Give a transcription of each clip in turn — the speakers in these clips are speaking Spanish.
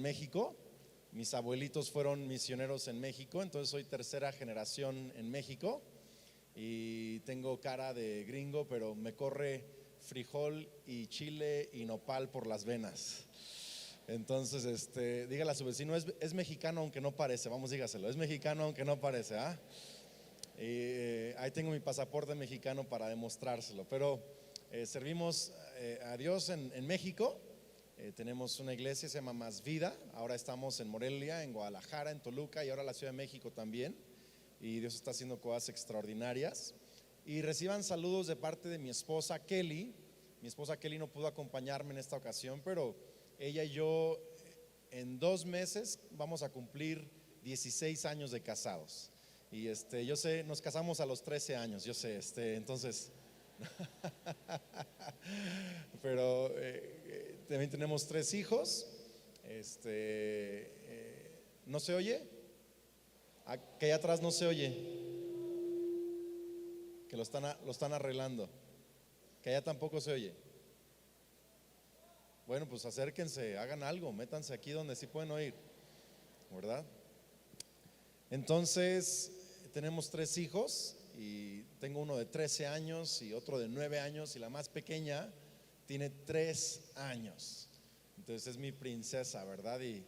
México. Mis abuelitos fueron misioneros en México, entonces soy tercera generación en México y tengo cara de gringo, pero me corre frijol y chile y nopal por las venas. Entonces, dígale a su vecino, es mexicano aunque no parece, vamos, dígaselo, es mexicano aunque no parece, ¿ah? Y ahí tengo mi pasaporte mexicano para demostrárselo, pero servimos a Dios en México. Tenemos una iglesia, se llama Más Vida. Ahora estamos en Morelia, en Guadalajara, en Toluca y ahora la Ciudad de México también. Y Dios está haciendo cosas extraordinarias. Y reciban saludos de parte de mi esposa Kelly. Mi esposa Kelly no pudo acompañarme en esta ocasión, pero ella y yo en 2 meses vamos a cumplir 16 años de casados. Y yo sé, nos casamos a los 13 años, yo sé, entonces pero también tenemos 3 hijos. ¿No se oye? Que allá atrás no se oye, que lo están arreglando. Que allá tampoco se oye. Bueno, pues acérquense, hagan algo, métanse aquí donde sí pueden oír, ¿verdad? Entonces tenemos 3 hijos y tengo uno de 13 años y otro de 9 años y la más pequeña tiene 3 años. Entonces es mi princesa, ¿verdad? Y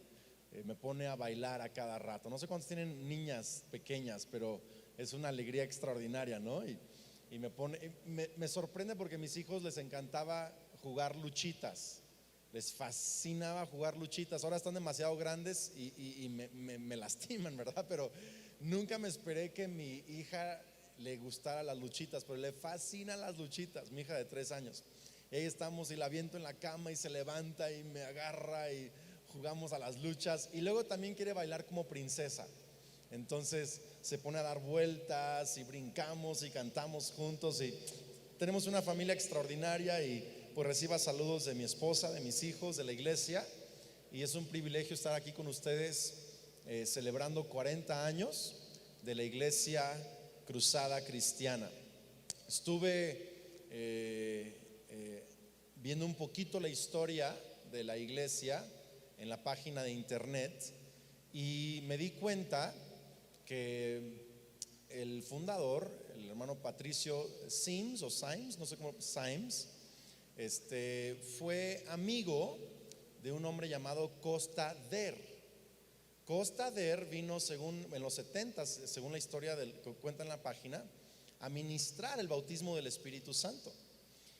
me pone a bailar a cada rato. No sé cuántos tienen niñas pequeñas, pero es una alegría extraordinaria, ¿no? Y me sorprende porque a mis hijos les encantaba jugar luchitas. Les fascinaba jugar luchitas. Ahora están demasiado grandes y me lastiman, ¿verdad? Pero nunca me esperé que mi hija le gustara las luchitas, pero le fascinan las luchitas, mi hija de 3 años. Y ahí estamos y la aviento en la cama y se levanta y me agarra y jugamos a las luchas. Y luego también quiere bailar como princesa. Entonces se pone a dar vueltas y brincamos y cantamos juntos y tenemos una familia extraordinaria. Y pues reciba saludos de mi esposa, de mis hijos, de la iglesia. Y es un privilegio estar aquí con ustedes celebrando 40 años de la iglesia Cruzada Cristiana. Estuve viendo un poquito la historia de la iglesia en la página de internet y me di cuenta que el fundador, el hermano Patricio Sims o Symes, no sé cómo, Symes, fue amigo de un hombre llamado Costa Der. Costa Der vino en los 70, según la historia que cuenta en la página, a ministrar el bautismo del Espíritu Santo.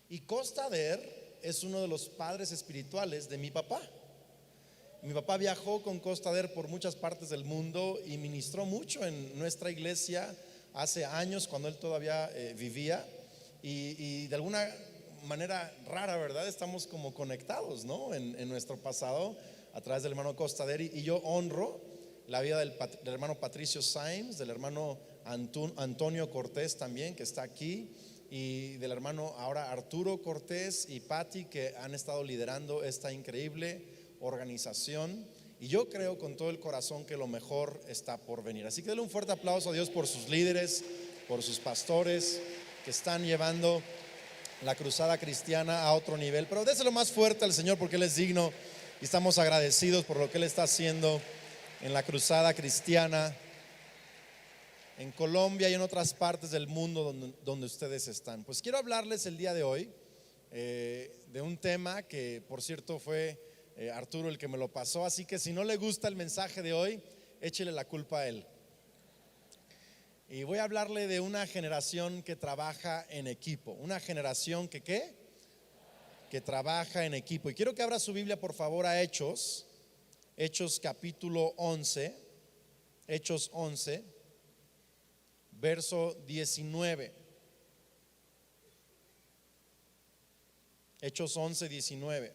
Y Costa Der es uno de los padres espirituales de mi papá. Mi papá viajó con Costa Der por muchas partes del mundo y ministró mucho en nuestra iglesia hace años cuando él todavía vivía. Y de alguna manera rara, ¿verdad? Estamos como conectados, ¿no? En nuestro pasado a través del hermano Costa Der. Y yo honro la vida del hermano Patricio Symes, del hermano Antonio Cortés también, que está aquí, y del hermano ahora Arturo Cortés y Patti, que han estado liderando esta increíble organización. Y yo creo con todo el corazón que lo mejor está por venir. Así que denle un fuerte aplauso a Dios por sus líderes, por sus pastores que están llevando la cruzada cristiana a otro nivel. Pero déselo más fuerte al Señor porque Él es digno y estamos agradecidos por lo que Él está haciendo en la cruzada cristiana en Colombia y en otras partes del mundo donde ustedes están. Pues quiero hablarles el día de hoy de un tema que, por cierto, fue Arturo el que me lo pasó. Así que si no le gusta el mensaje de hoy, échele la culpa a él. Y voy a hablarle de una generación que trabaja en equipo. Una generación que trabaja en equipo. Y quiero que abra su Biblia, por favor, a Hechos capítulo 11. Hechos 11, verso 19. Hechos 11, 19.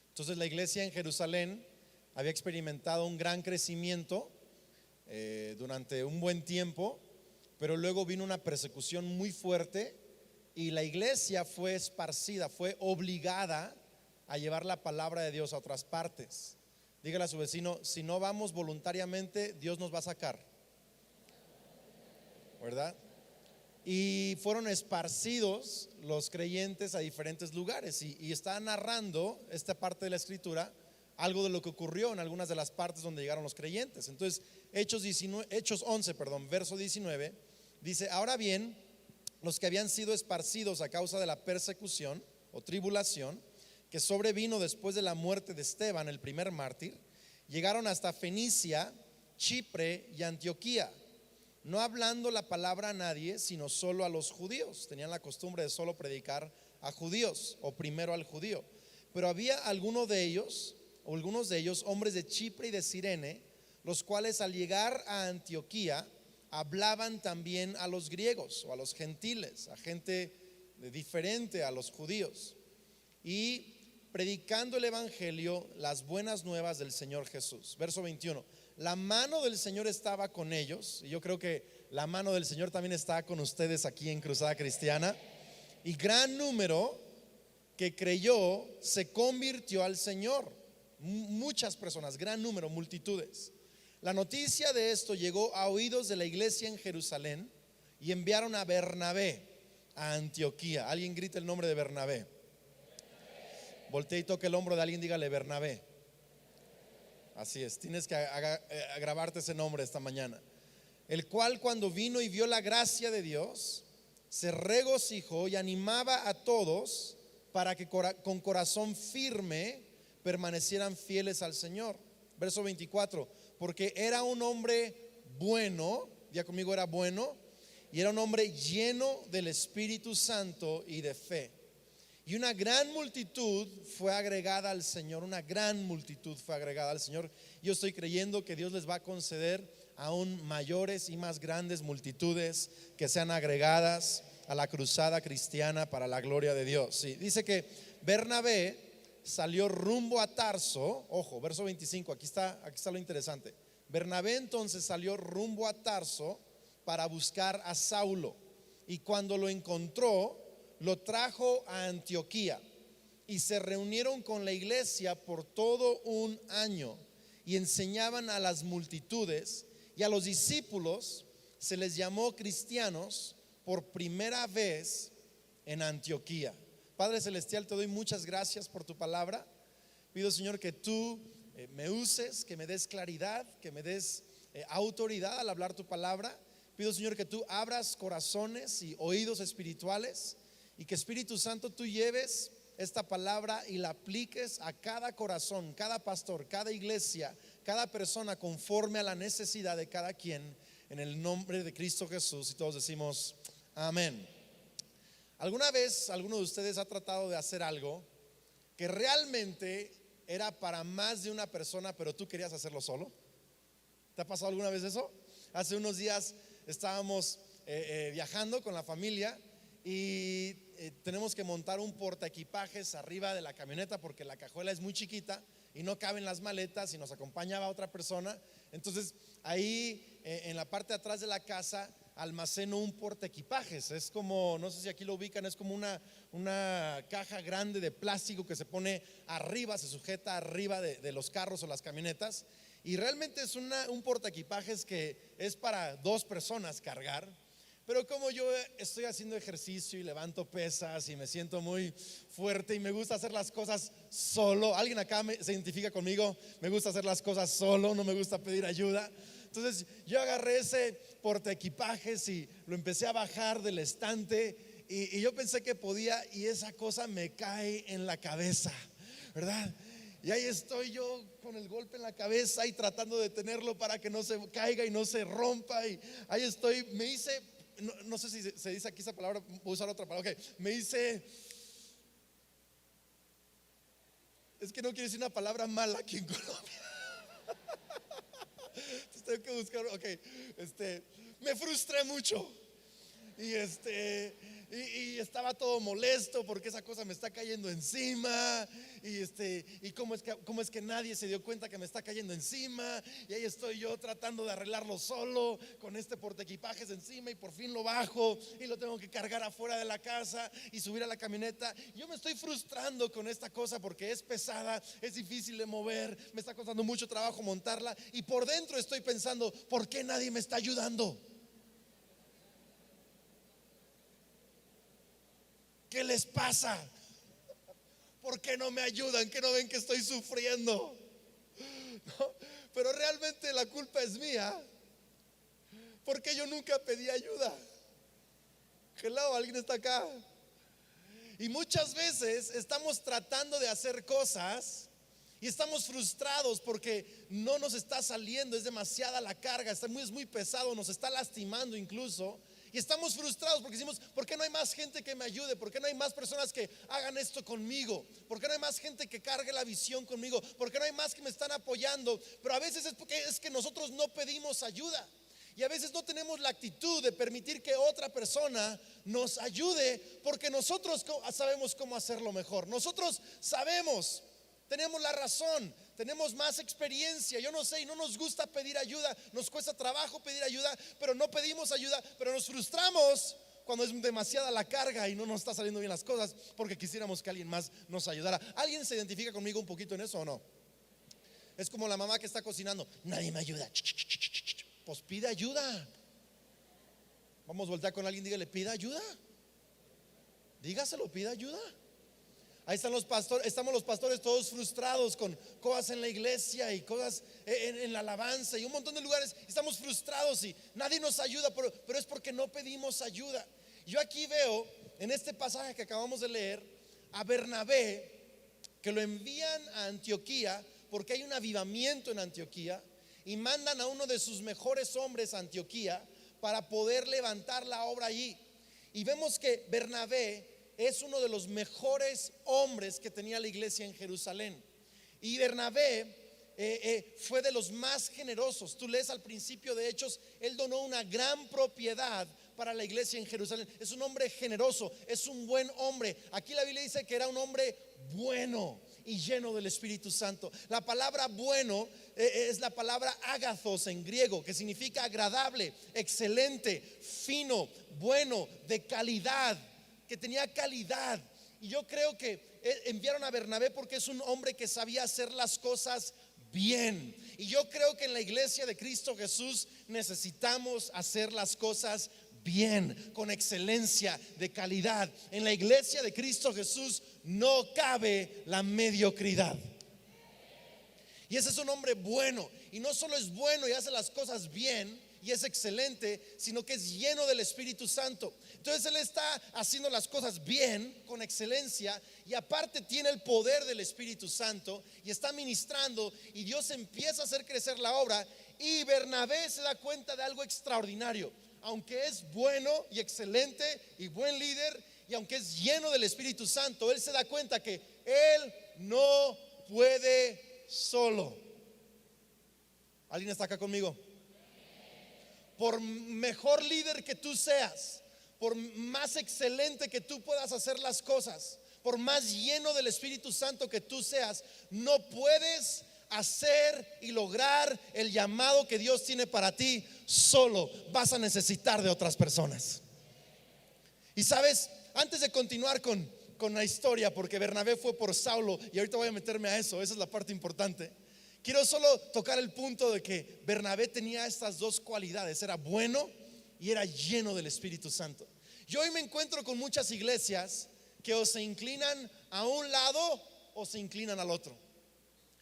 Entonces la iglesia en Jerusalén había experimentado un gran crecimiento durante un buen tiempo, pero luego vino una persecución muy fuerte y la iglesia fue esparcida, fue obligada a llevar la palabra de Dios a otras partes. Dígale a su vecino, si no vamos voluntariamente, Dios nos va a sacar, ¿verdad? Y fueron esparcidos los creyentes a diferentes lugares y está narrando esta parte de la escritura algo de lo que ocurrió en algunas de las partes donde llegaron los creyentes. Entonces, Hechos 11, verso 19, dice: ahora bien, los que habían sido esparcidos a causa de la persecución o tribulación que sobrevino después de la muerte de Esteban, el primer mártir, llegaron hasta Fenicia, Chipre y Antioquía, no hablando la palabra a nadie, sino solo a los judíos. Tenían la costumbre de solo predicar a judíos, o primero al judío. Pero había algunos de ellos, hombres de Chipre y de Cirene, los cuales al llegar a Antioquía hablaban también a los griegos o a los gentiles, a gente diferente a los judíos, y predicando el evangelio, las buenas nuevas del Señor Jesús. Verso 21: la mano del Señor estaba con ellos, y yo creo que la mano del Señor también está con ustedes aquí en Cruzada Cristiana, y gran número que creyó se convirtió al Señor. Muchas personas, gran número, multitudes. La noticia de esto llegó a oídos de la iglesia en Jerusalén, y enviaron a Bernabé a Antioquía. Alguien grita el nombre de Bernabé. Voltea y toque el hombro de alguien, dígale: Bernabé. Así es, tienes que grabarte ese nombre esta mañana. El cual, cuando vino y vio la gracia de Dios, se regocijó y animaba a todos para que con corazón firme permanecieran fieles al Señor. Verso 24: porque era un hombre bueno, ya conmigo, era bueno, y era un hombre lleno del Espíritu Santo y de fe. Y una gran multitud fue agregada al Señor. Una gran multitud fue agregada al Señor. Yo estoy creyendo que Dios les va a conceder aún mayores y más grandes multitudes que sean agregadas a la cruzada cristiana para la gloria de Dios. Sí, dice que Bernabé salió rumbo a Tarso. Ojo, verso 25, aquí está lo interesante. Bernabé entonces salió rumbo a Tarso para buscar a Saulo, y cuando lo encontró, lo trajo a Antioquía, y se reunieron con la iglesia por todo un año, y enseñaban a las multitudes, y a los discípulos se les llamó cristianos por primera vez en Antioquía. Padre celestial, te doy muchas gracias por tu palabra. Pido, Señor, que tú me uses, que me des claridad, que me des autoridad al hablar tu palabra. Pido, Señor, que tú abras corazones y oídos espirituales, y que, Espíritu Santo, tú lleves esta palabra y la apliques a cada corazón, cada pastor, cada iglesia, cada persona, conforme a la necesidad de cada quien, en el nombre de Cristo Jesús. Y todos decimos amén. ¿Alguna vez alguno de ustedes ha tratado de hacer algo que realmente era para más de una persona, pero tú querías hacerlo solo? ¿Te ha pasado alguna vez eso? Hace unos días estábamos viajando con la familia, y tenemos que montar un portaequipajes arriba de la camioneta porque la cajuela es muy chiquita y no caben las maletas, y nos acompañaba otra persona. Entonces ahí en la parte de atrás de la casa almaceno un portaequipajes. Es como, no sé si aquí lo ubican, es como una caja grande de plástico que se pone arriba, se sujeta arriba de los carros o las camionetas, y realmente es un portaequipajes que es para dos personas cargar. Pero como yo estoy haciendo ejercicio y levanto pesas y me siento muy fuerte y me gusta hacer las cosas solo, ¿alguien acá se identifica conmigo? Me gusta hacer las cosas solo, no me gusta pedir ayuda. Entonces yo agarré ese portaequipajes y lo empecé a bajar del estante, y yo pensé que podía, y esa cosa me cae en la cabeza, ¿verdad? Y ahí estoy yo con el golpe en la cabeza y tratando de detenerlo para que no se caiga y no se rompa. Y ahí estoy, me hice, no sé si se dice aquí esa palabra, voy a usar otra palabra. Me hice, es que no quiero decir una palabra mala aquí en Colombia. Entonces tengo que buscar, me frustré mucho. Y estaba todo molesto porque esa cosa me está cayendo encima, y cómo es que nadie se dio cuenta que me está cayendo encima, y ahí estoy yo tratando de arreglarlo solo con este portaequipajes encima, y por fin lo bajo y lo tengo que cargar afuera de la casa y subir a la camioneta. Yo me estoy frustrando con esta cosa porque es pesada, es difícil de mover, me está costando mucho trabajo montarla, y por dentro estoy pensando: ¿por qué nadie me está ayudando? ¿Qué les pasa? ¿Por qué no me ayudan? ¿Qué no ven que estoy sufriendo? ¿no? Pero realmente la culpa es mía, porque yo nunca pedí ayuda. Hello, ¿alguien está acá? Y muchas veces estamos tratando de hacer cosas y estamos frustrados porque no nos está saliendo, es demasiada la carga, es muy pesado, nos está lastimando incluso. Y estamos frustrados porque decimos, ¿por qué no hay más gente que me ayude? ¿Por qué no hay más personas que hagan esto conmigo? ¿Por qué no hay más gente que cargue la visión conmigo? ¿Por qué no hay más que me están apoyando? Pero a veces es porque es que nosotros no pedimos ayuda. Y a veces no tenemos la actitud de permitir que otra persona nos ayude, porque nosotros sabemos cómo hacerlo mejor. Nosotros sabemos, tenemos la razón, tenemos más experiencia. Yo no sé, y no nos gusta pedir ayuda, nos cuesta trabajo pedir ayuda, pero no pedimos ayuda, pero nos frustramos cuando es demasiada la carga y no nos está saliendo bien las cosas, porque quisiéramos que alguien más nos ayudara. ¿Alguien se identifica conmigo un poquito en eso o no? Es como la mamá que está cocinando, nadie me ayuda. Pues pide ayuda. Vamos a voltear con alguien, dígale, pida ayuda. Dígaselo, pida ayuda. Ahí están los pastores, estamos los pastores todos frustrados con cosas en la iglesia y cosas en la alabanza y un montón de lugares. Estamos frustrados y nadie nos ayuda, pero es porque no pedimos ayuda. Yo aquí veo en este pasaje que acabamos de leer a Bernabé, que lo envían a Antioquía porque hay un avivamiento en Antioquía, y mandan a uno de sus mejores hombres a Antioquía para poder levantar la obra allí. Y vemos que Bernabé es uno de los mejores hombres que tenía la iglesia en Jerusalén. Y Bernabé fue de los más generosos. Tú lees al principio de Hechos, él donó una gran propiedad para la iglesia en Jerusalén. Es un hombre generoso, es un buen hombre. Aquí la Biblia dice que era un hombre bueno y lleno del Espíritu Santo. La palabra bueno es la palabra agathos en griego, que significa agradable, excelente, fino, bueno, de calidad, que tenía calidad. Y yo creo que enviaron a Bernabé porque es un hombre que sabía hacer las cosas bien. Y yo creo que en la iglesia de Cristo Jesús necesitamos hacer las cosas bien, con excelencia, de calidad. En la iglesia de Cristo Jesús no cabe la mediocridad. Y ese es un hombre bueno, y no solo es bueno y hace las cosas bien y es excelente, sino que es lleno del Espíritu Santo. Entonces él está haciendo las cosas bien, con excelencia, y aparte tiene el poder del Espíritu Santo y está ministrando, y Dios empieza a hacer crecer la obra. Y Bernabé se da cuenta de algo extraordinario. Aunque es bueno y excelente y buen líder, y aunque es lleno del Espíritu Santo, él se da cuenta que él no puede solo. ¿Alguien está acá conmigo? Por mejor líder que tú seas, por más excelente que tú puedas hacer las cosas, por más lleno del Espíritu Santo que tú seas, no puedes hacer y lograr el llamado que Dios tiene para ti solo. Vas a necesitar de otras personas. Y sabes, antes de continuar con la historia, porque Bernabé fue por Saulo, y ahorita voy a meterme a eso, esa es la parte importante. Quiero solo tocar el punto de que Bernabé tenía estas dos cualidades: era bueno y era lleno del Espíritu Santo. Yo hoy me encuentro con muchas iglesias que o se inclinan a un lado o se inclinan al otro.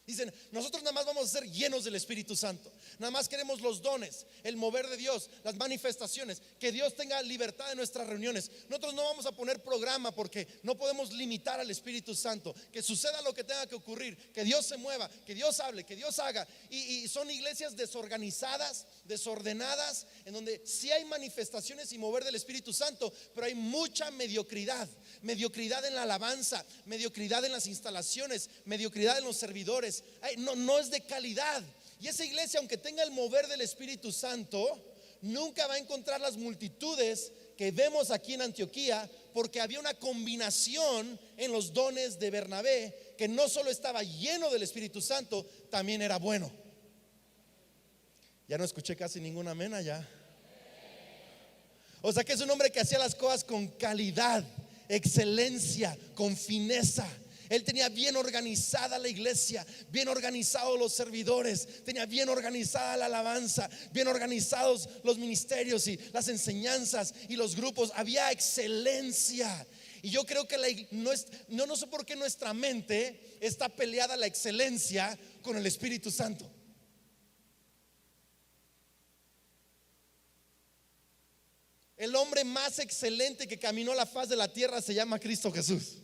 Dicen, nosotros nada más vamos a ser llenos del Espíritu Santo, nada más queremos los dones, el mover de Dios, las manifestaciones, que Dios tenga libertad en nuestras reuniones. Nosotros no vamos a poner programa porque no podemos limitar al Espíritu Santo. Que suceda lo que tenga que ocurrir, que Dios se mueva, que Dios hable, que Dios haga. Y son iglesias desorganizadas, desordenadas, en donde sí hay manifestaciones y mover del Espíritu Santo, pero hay mucha mediocridad. Mediocridad en la alabanza, mediocridad en las instalaciones, mediocridad en los servidores. No es de calidad. Y esa iglesia, aunque tenga el mover del Espíritu Santo, nunca va a encontrar las multitudes que vemos aquí en Antioquía, porque había una combinación en los dones de Bernabé, que no solo estaba lleno del Espíritu Santo, también era bueno. Ya no escuché casi ningún amén allá. O sea que es un hombre que hacía las cosas con calidad, excelencia, con fineza. Él tenía bien organizada la iglesia, bien organizados los servidores, tenía bien organizada la alabanza, bien organizados los ministerios y las enseñanzas y los grupos. Había excelencia. Y yo creo que no sé por qué nuestra mente está peleada la excelencia con el Espíritu Santo. El hombre más excelente que caminó la faz de la tierra se llama Cristo Jesús.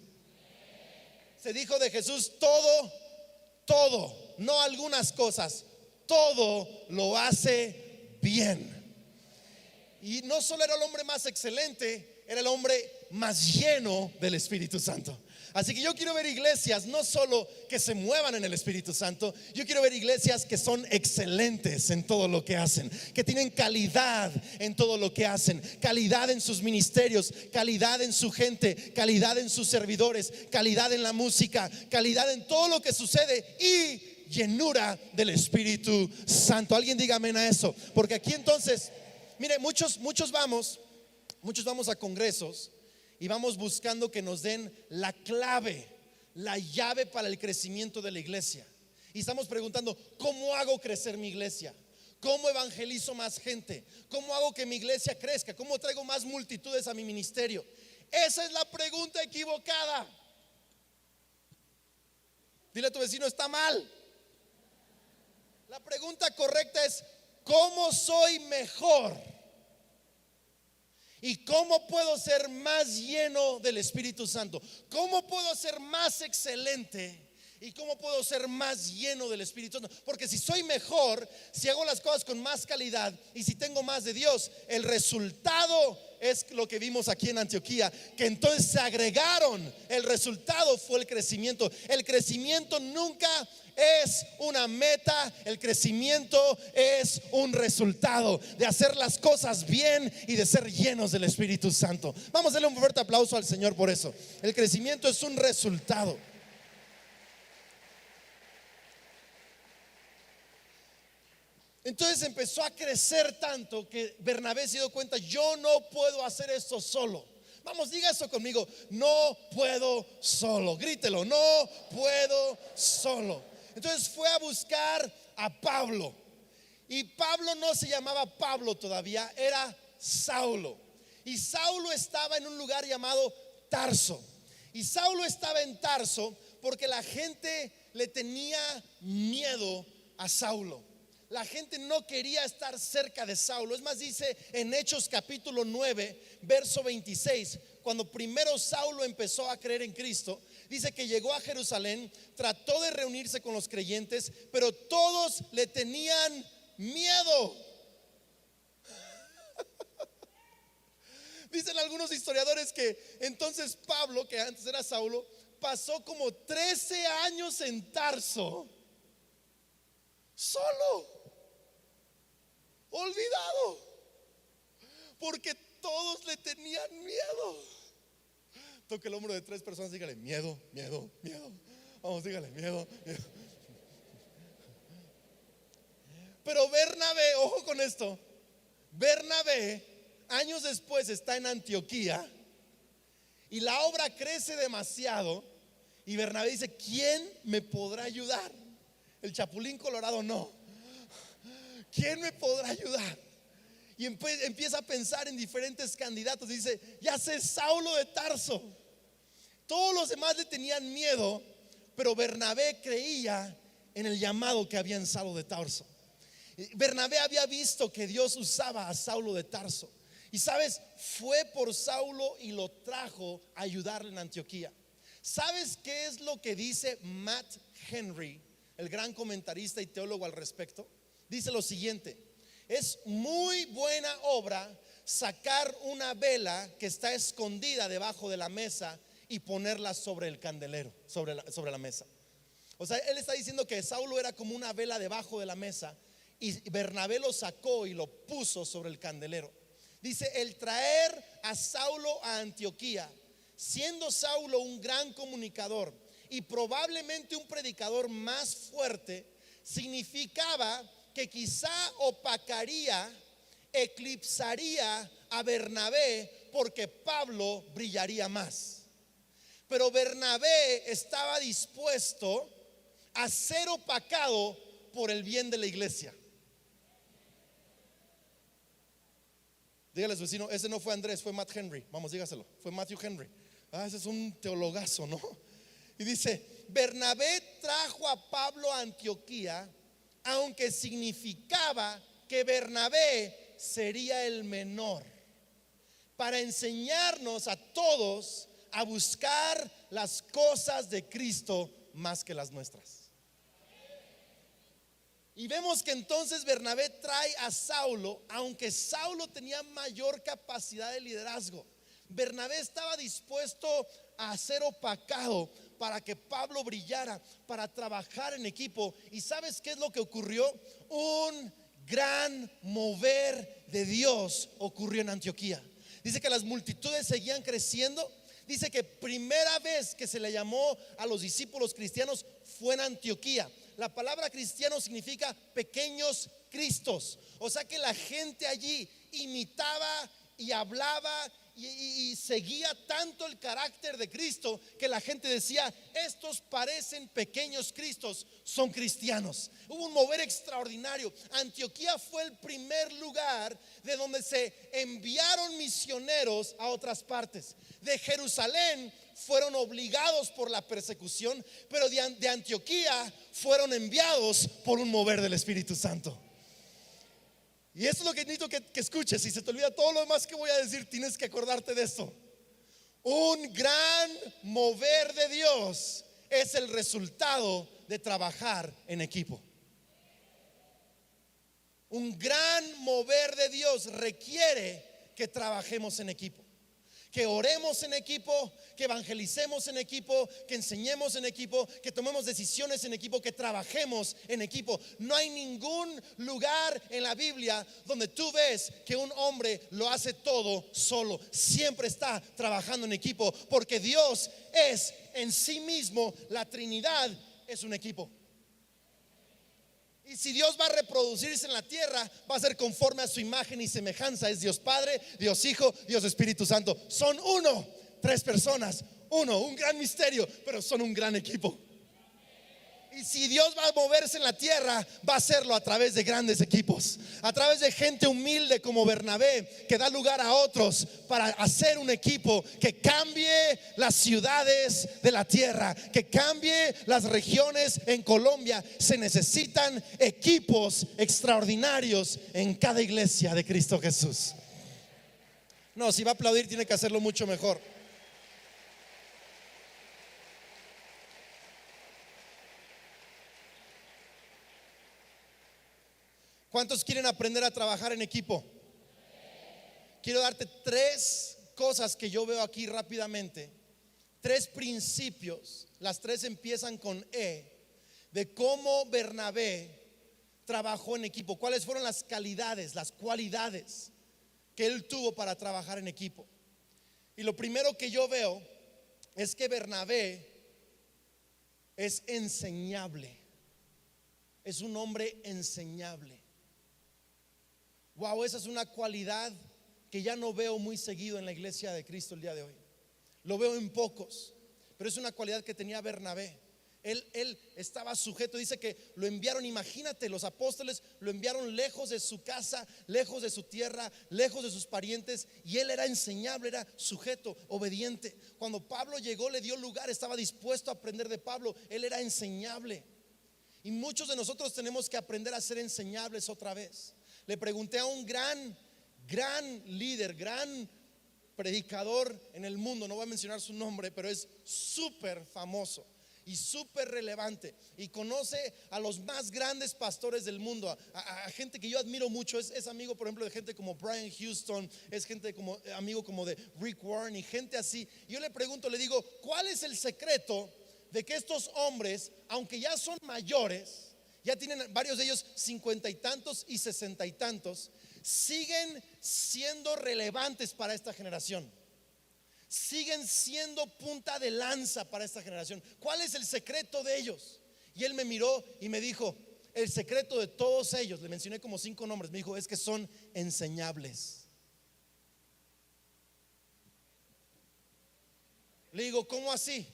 Se dijo de Jesús: todo, no algunas cosas, todo lo hace bien. Y no solo era el hombre más excelente, era el hombre más lleno del Espíritu Santo. Así que yo quiero ver iglesias no solo que se muevan en el Espíritu Santo, yo quiero ver iglesias que son excelentes en todo lo que hacen, que tienen calidad en todo lo que hacen, calidad en sus ministerios, calidad en su gente, calidad en sus servidores, calidad en la música, calidad en todo lo que sucede y llenura del Espíritu Santo. Alguien diga amén a eso, porque aquí entonces, mire, muchos vamos a congresos y vamos buscando que nos den la clave, la llave para el crecimiento de la iglesia. Y estamos preguntando: ¿cómo hago crecer mi iglesia? ¿Cómo evangelizo más gente? ¿Cómo hago que mi iglesia crezca? ¿Cómo traigo más multitudes a mi ministerio? Esa es la pregunta equivocada. Dile a tu vecino: está mal. La pregunta correcta es: ¿cómo soy mejor? ¿Y cómo puedo ser más lleno del Espíritu Santo? ¿Cómo puedo ser más excelente? ¿Y cómo puedo ser más lleno del Espíritu Santo? Porque si soy mejor, si hago las cosas con más calidad y si tengo más de Dios, el resultado es lo que vimos aquí en Antioquía, que entonces se agregaron. El resultado fue el crecimiento. El crecimiento nunca es una meta, el crecimiento es un resultado de hacer las cosas bien y de ser llenos del Espíritu Santo. Vamos a darle un fuerte aplauso al Señor por eso. El crecimiento es un resultado. Entonces empezó a crecer tanto que Bernabé se dio cuenta: yo no puedo hacer esto solo. Vamos, diga eso conmigo: no puedo solo. Grítelo: no puedo solo. Entonces fue a buscar a Pablo. Y Pablo no se llamaba Pablo todavía, era Saulo. Y Saulo estaba en un lugar llamado Tarso. Y Saulo estaba en Tarso porque la gente le tenía miedo a Saulo. La gente no quería estar cerca de Saulo. Es más, dice en Hechos capítulo 9, verso 26, cuando primero Saulo empezó a creer en Cristo, dice que llegó a Jerusalén, trató de reunirse con los creyentes, pero todos le tenían miedo. Dicen algunos historiadores que entonces Pablo, que antes era Saulo, pasó como 13 años en Tarso, solo, olvidado, porque todos le tenían miedo. Toque el hombro de 3 personas, dígale: miedo, miedo, miedo. Vamos, dígale: miedo, miedo. Pero Bernabé, ojo con esto, Bernabé años después está en Antioquía y la obra crece demasiado y Bernabé dice: ¿quién me podrá ayudar? El Chapulín Colorado no. ¿Quién me podrá ayudar? Y empieza a pensar en diferentes candidatos. Dice: ya sé, Saulo de Tarso. Todos los demás le tenían miedo, pero Bernabé creía en el llamado que había en Saulo de Tarso. Bernabé había visto que Dios usaba a Saulo de Tarso. Y sabes, fue por Saulo y lo trajo a ayudarle en Antioquía. ¿Sabes qué es lo que dice Matt Henry, el gran comentarista y teólogo al respecto? Dice lo siguiente: es muy buena obra sacar una vela que está escondida debajo de la mesa y ponerla sobre el candelero, sobre la mesa. O sea, él está diciendo que Saulo era como una vela debajo de la mesa y Bernabé lo sacó y lo puso sobre el candelero. Dice: el traer a Saulo a Antioquía, siendo Saulo un gran comunicador y probablemente un predicador más fuerte, significaba que quizá opacaría, eclipsaría a Bernabé, porque Pablo brillaría más. Pero Bernabé estaba dispuesto a ser opacado por el bien de la iglesia. Dígale a su vecino: ese no fue Andrés, fue Matt Henry. Vamos, dígaselo: fue Matthew Henry. Ese es un teologazo, ¿no? Y dice: Bernabé trajo a Pablo a Antioquía, aunque significaba que Bernabé sería el menor, para enseñarnos a todos a buscar las cosas de Cristo más que las nuestras. Y vemos que entonces Bernabé trae a Saulo, aunque Saulo tenía mayor capacidad de liderazgo. Bernabé estaba dispuesto a ser opacado para que Pablo brillara, para trabajar en equipo. ¿Y sabes qué es lo que ocurrió? Un gran mover de Dios ocurrió en Antioquía. Dice que las multitudes seguían creciendo. Dice que primera vez que se le llamó a los discípulos cristianos fue en Antioquía. La palabra cristiano significa pequeños cristos. O sea que la gente allí imitaba y hablaba y seguía tanto el carácter de Cristo que la gente decía: estos parecen pequeños cristos, son cristianos. Hubo un mover extraordinario. Antioquía fue el primer lugar de donde se enviaron misioneros a otras partes. De Jerusalén fueron obligados por la persecución, pero de Antioquía fueron enviados por un mover del Espíritu Santo. Y eso es lo que necesito que escuches. Si se te olvida todo lo demás que voy a decir, tienes que acordarte de esto. Un gran mover de Dios es el resultado de trabajar en equipo. Un gran mover de Dios requiere que trabajemos en equipo, que oremos en equipo, que evangelicemos en equipo, que enseñemos en equipo, que tomemos decisiones en equipo, que trabajemos en equipo. No hay ningún lugar en la Biblia donde tú ves que un hombre lo hace todo solo. Siempre está trabajando en equipo, porque Dios es en sí mismo, la Trinidad es un equipo. Y si Dios va a reproducirse en la tierra, va a ser conforme a su imagen y semejanza. Es Dios Padre, Dios Hijo, Dios Espíritu Santo. Son uno, 3 personas, un gran misterio, pero son un gran equipo. Y si Dios va a moverse en la tierra, va a hacerlo a través de grandes equipos, a través de gente humilde como Bernabé, que da lugar a otros para hacer un equipo que cambie las ciudades de la tierra, que cambie las regiones en Colombia. Se necesitan equipos extraordinarios en cada iglesia de Cristo Jesús. No, si va a aplaudir, tiene que hacerlo mucho mejor. ¿Cuántos quieren aprender a trabajar en equipo? Quiero darte 3 cosas que yo veo aquí rápidamente, 3 principios. Las 3 empiezan con E, de cómo Bernabé trabajó en equipo. ¿Cuáles fueron las calidades, las cualidades que él tuvo para trabajar en equipo? Y lo primero que yo veo es que Bernabé es enseñable. Es un hombre enseñable. Wow, esa es una cualidad que ya no veo muy seguido en la iglesia de Cristo el día de hoy. Lo veo en pocos, pero es una cualidad que tenía Bernabé. Él estaba sujeto, dice que lo enviaron, imagínate, los apóstoles lo enviaron lejos de su casa, lejos de su tierra, lejos de sus parientes, y él era enseñable, era sujeto, obediente. Cuando Pablo llegó, le dio lugar, estaba dispuesto a aprender de Pablo. Él era enseñable. Y muchos de nosotros tenemos que aprender a ser enseñables otra vez. Le pregunté a un gran líder, gran predicador en el mundo, no voy a mencionar su nombre, pero es súper famoso y súper relevante y conoce a los más grandes pastores del mundo, a gente que yo admiro mucho. Es amigo, por ejemplo, de gente como Brian Houston, es gente como amigo como de Rick Warren y gente así. Yo le pregunto, le digo, ¿cuál es el secreto de que estos hombres, aunque ya son mayores, ya tienen varios de ellos 50 y tantos y 60 y tantos, siguen siendo relevantes para esta generación? Siguen siendo punta de lanza para esta generación. ¿Cuál es el secreto de ellos? Y él me miró y me dijo, el secreto de todos ellos, le mencioné como 5 nombres, me dijo, es que son enseñables. Le digo, ¿cómo así?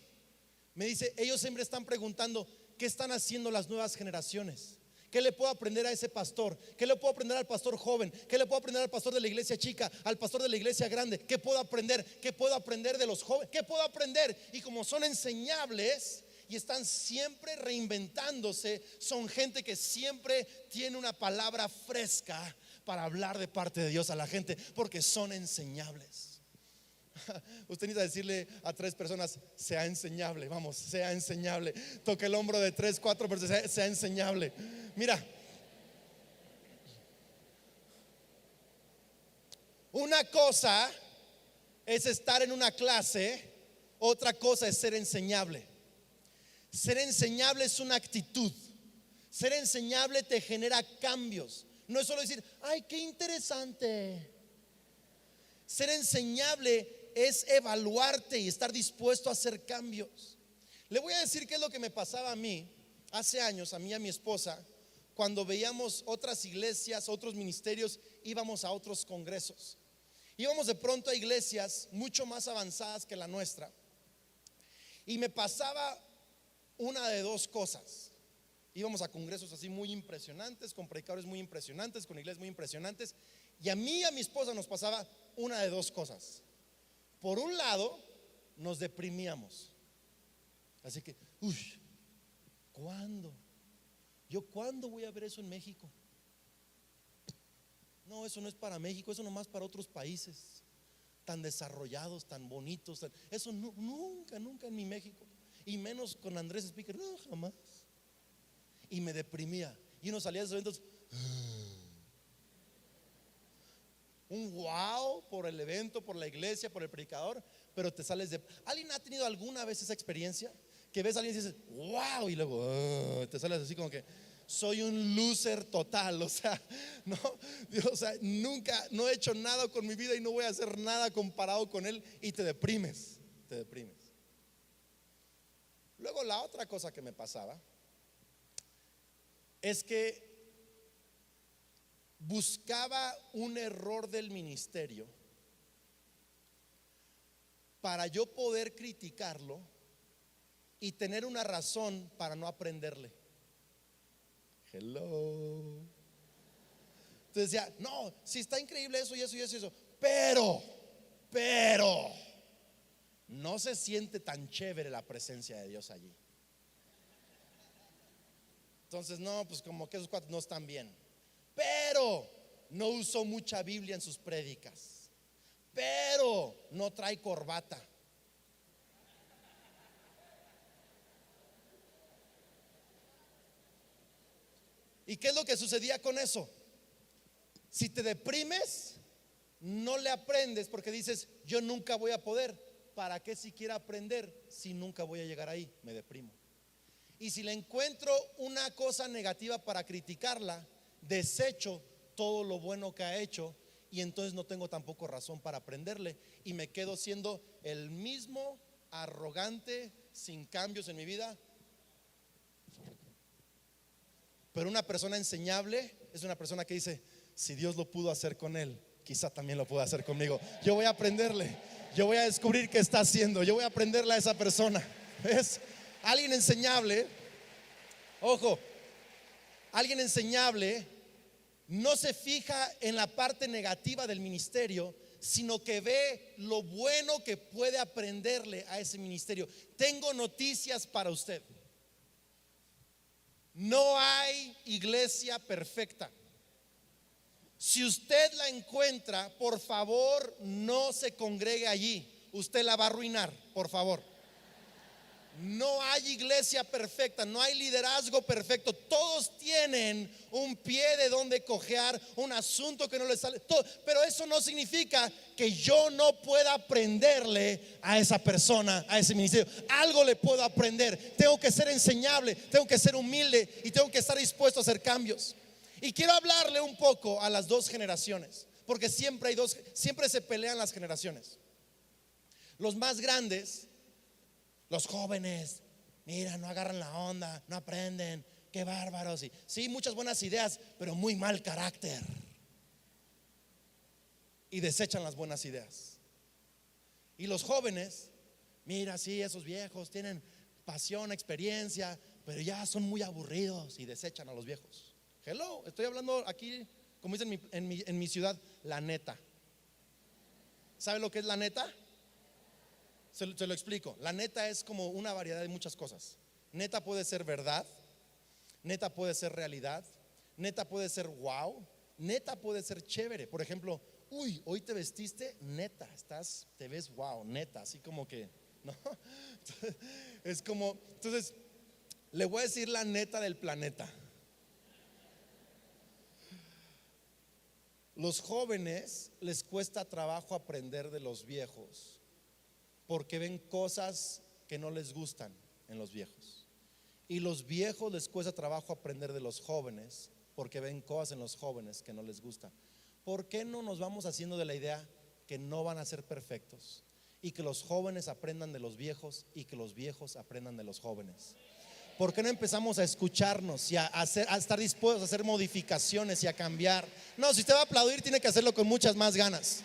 Me dice, ellos siempre están preguntando, ¿qué están haciendo las nuevas generaciones? ¿Qué le puedo aprender a ese pastor? ¿Qué le puedo aprender al pastor joven? ¿Qué le puedo aprender al pastor de la iglesia chica? Al pastor de la iglesia grande. ¿Qué puedo aprender? ¿Qué puedo aprender de los jóvenes? ¿Qué puedo aprender? Y como son enseñables y están siempre reinventándose, son gente que siempre tiene una palabra fresca para hablar de parte de Dios a la gente, porque son enseñables. Usted necesita decirle a 3 personas: sea enseñable, vamos, sea enseñable. Toque el hombro de 3, 4 personas: sea enseñable. Mira, una cosa es estar en una clase, otra cosa es ser enseñable. Ser enseñable es una actitud. Ser enseñable te genera cambios. No es solo decir: ay, qué interesante. Ser enseñable es evaluarte y estar dispuesto a hacer cambios. Le voy a decir qué es lo que me pasaba a mí hace años, a mí y a mi esposa, cuando veíamos otras iglesias, otros ministerios, íbamos a otros congresos. Íbamos de pronto a iglesias mucho más avanzadas que la nuestra, y me pasaba una de 2 cosas. Íbamos a congresos así muy impresionantes, con predicadores muy impresionantes, con iglesias muy impresionantes, y a mí y a mi esposa nos pasaba una de 2 cosas. Por un lado, nos deprimíamos. Así que, ¿cuándo? ¿Cuándo voy a ver eso en México? No, eso no es para México, eso nomás para otros países tan desarrollados, tan bonitos. Eso nunca en mi México. Y menos con Andrés Speaker, no, jamás. Y me deprimía. Y uno salía de esos eventos, un wow por el evento, por la iglesia, por el predicador, pero te sales de... ¿Alguien ha tenido alguna vez esa experiencia? Que ves a alguien y dices, wow, y luego te sales así como que soy un loser total. O sea, no, o sea, nunca, no he hecho nada con mi vida y no voy a hacer nada comparado con él, y te deprimes. Luego la otra cosa que me pasaba es que buscaba un error del ministerio para yo poder criticarlo y tener una razón para no aprenderle. Hello. Entonces decía, no, si está increíble eso y eso y eso y eso, pero no se siente tan chévere la presencia de Dios allí. Entonces no, pues como que esos cuates no están bien. Pero no usó mucha Biblia en sus prédicas. Pero no trae corbata. ¿Y qué es lo que sucedía con eso? Si te deprimes, no le aprendes, porque dices, yo nunca voy a poder. ¿Para qué siquiera aprender si nunca voy a llegar ahí? Me deprimo. Y si le encuentro una cosa negativa para criticarla, desecho todo lo bueno que ha hecho, y entonces no tengo tampoco razón para aprenderle, y me quedo siendo el mismo arrogante, sin cambios en mi vida. Pero una persona enseñable es una persona que dice, si Dios lo pudo hacer con él, quizá también lo pueda hacer conmigo. Yo voy a aprenderle, yo voy a descubrir qué está haciendo, yo voy a aprenderle a esa persona. Es alguien enseñable. Ojo, alguien enseñable no se fija en la parte negativa del ministerio, sino que ve lo bueno que puede aprenderle a ese ministerio. Tengo noticias para usted. No hay iglesia perfecta. Si usted la encuentra, por favor, no se congregue allí. Usted la va a arruinar, por favor. No hay iglesia perfecta, no hay liderazgo perfecto. Todos tienen un pie de donde cojear, un asunto que no les sale, todo. Pero eso no significa que yo no pueda aprenderle a esa persona, a ese ministerio. Algo le puedo aprender. Tengo que ser enseñable, tengo que ser humilde y tengo que estar dispuesto a hacer cambios. Y quiero hablarle un poco a las 2 generaciones, porque siempre se pelean las generaciones. Los más grandes, los jóvenes, mira, no agarran la onda, no aprenden, qué bárbaros. Y sí, muchas buenas ideas, pero muy mal carácter. Y desechan las buenas ideas. Y los jóvenes, mira, sí, esos viejos tienen pasión, experiencia, pero ya son muy aburridos, y desechan a los viejos. Hello, estoy hablando aquí, como dicen en mi ciudad, la neta. ¿Sabe lo que es la neta? Se lo explico. La neta es como una variedad de muchas cosas. Neta puede ser verdad, neta puede ser realidad, neta puede ser wow, neta puede ser chévere. Por ejemplo, uy, hoy te vestiste neta, te ves wow, neta, así como que, ¿no? Es como, entonces, le voy a decir la neta del planeta. Los jóvenes les cuesta trabajo aprender de los viejos porque ven cosas que no les gustan en los viejos. Y los viejos les cuesta trabajo aprender de los jóvenes porque ven cosas en los jóvenes que no les gustan. ¿Por qué no nos vamos haciendo de la idea que no van a ser perfectos y que los jóvenes aprendan de los viejos y que los viejos aprendan de los jóvenes? ¿Por qué no empezamos a escucharnos y a estar dispuestos a hacer modificaciones y a cambiar? No, si usted va a aplaudir, tiene que hacerlo con muchas más ganas.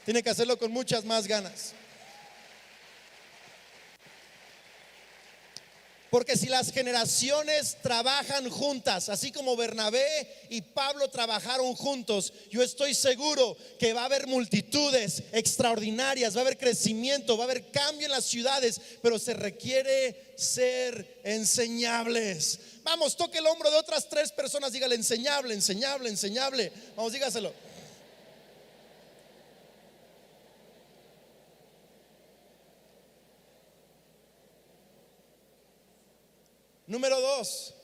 Tiene que hacerlo con muchas más ganas. Porque si las generaciones trabajan juntas, así como Bernabé y Pablo trabajaron juntos, yo estoy seguro que va a haber multitudes extraordinarias, va a haber crecimiento, va a haber cambio en las ciudades, pero se requiere ser enseñables. Vamos, toque el hombro de otras 3 personas, dígale enseñable, enseñable, enseñable. Vamos, dígaselo. Número 2,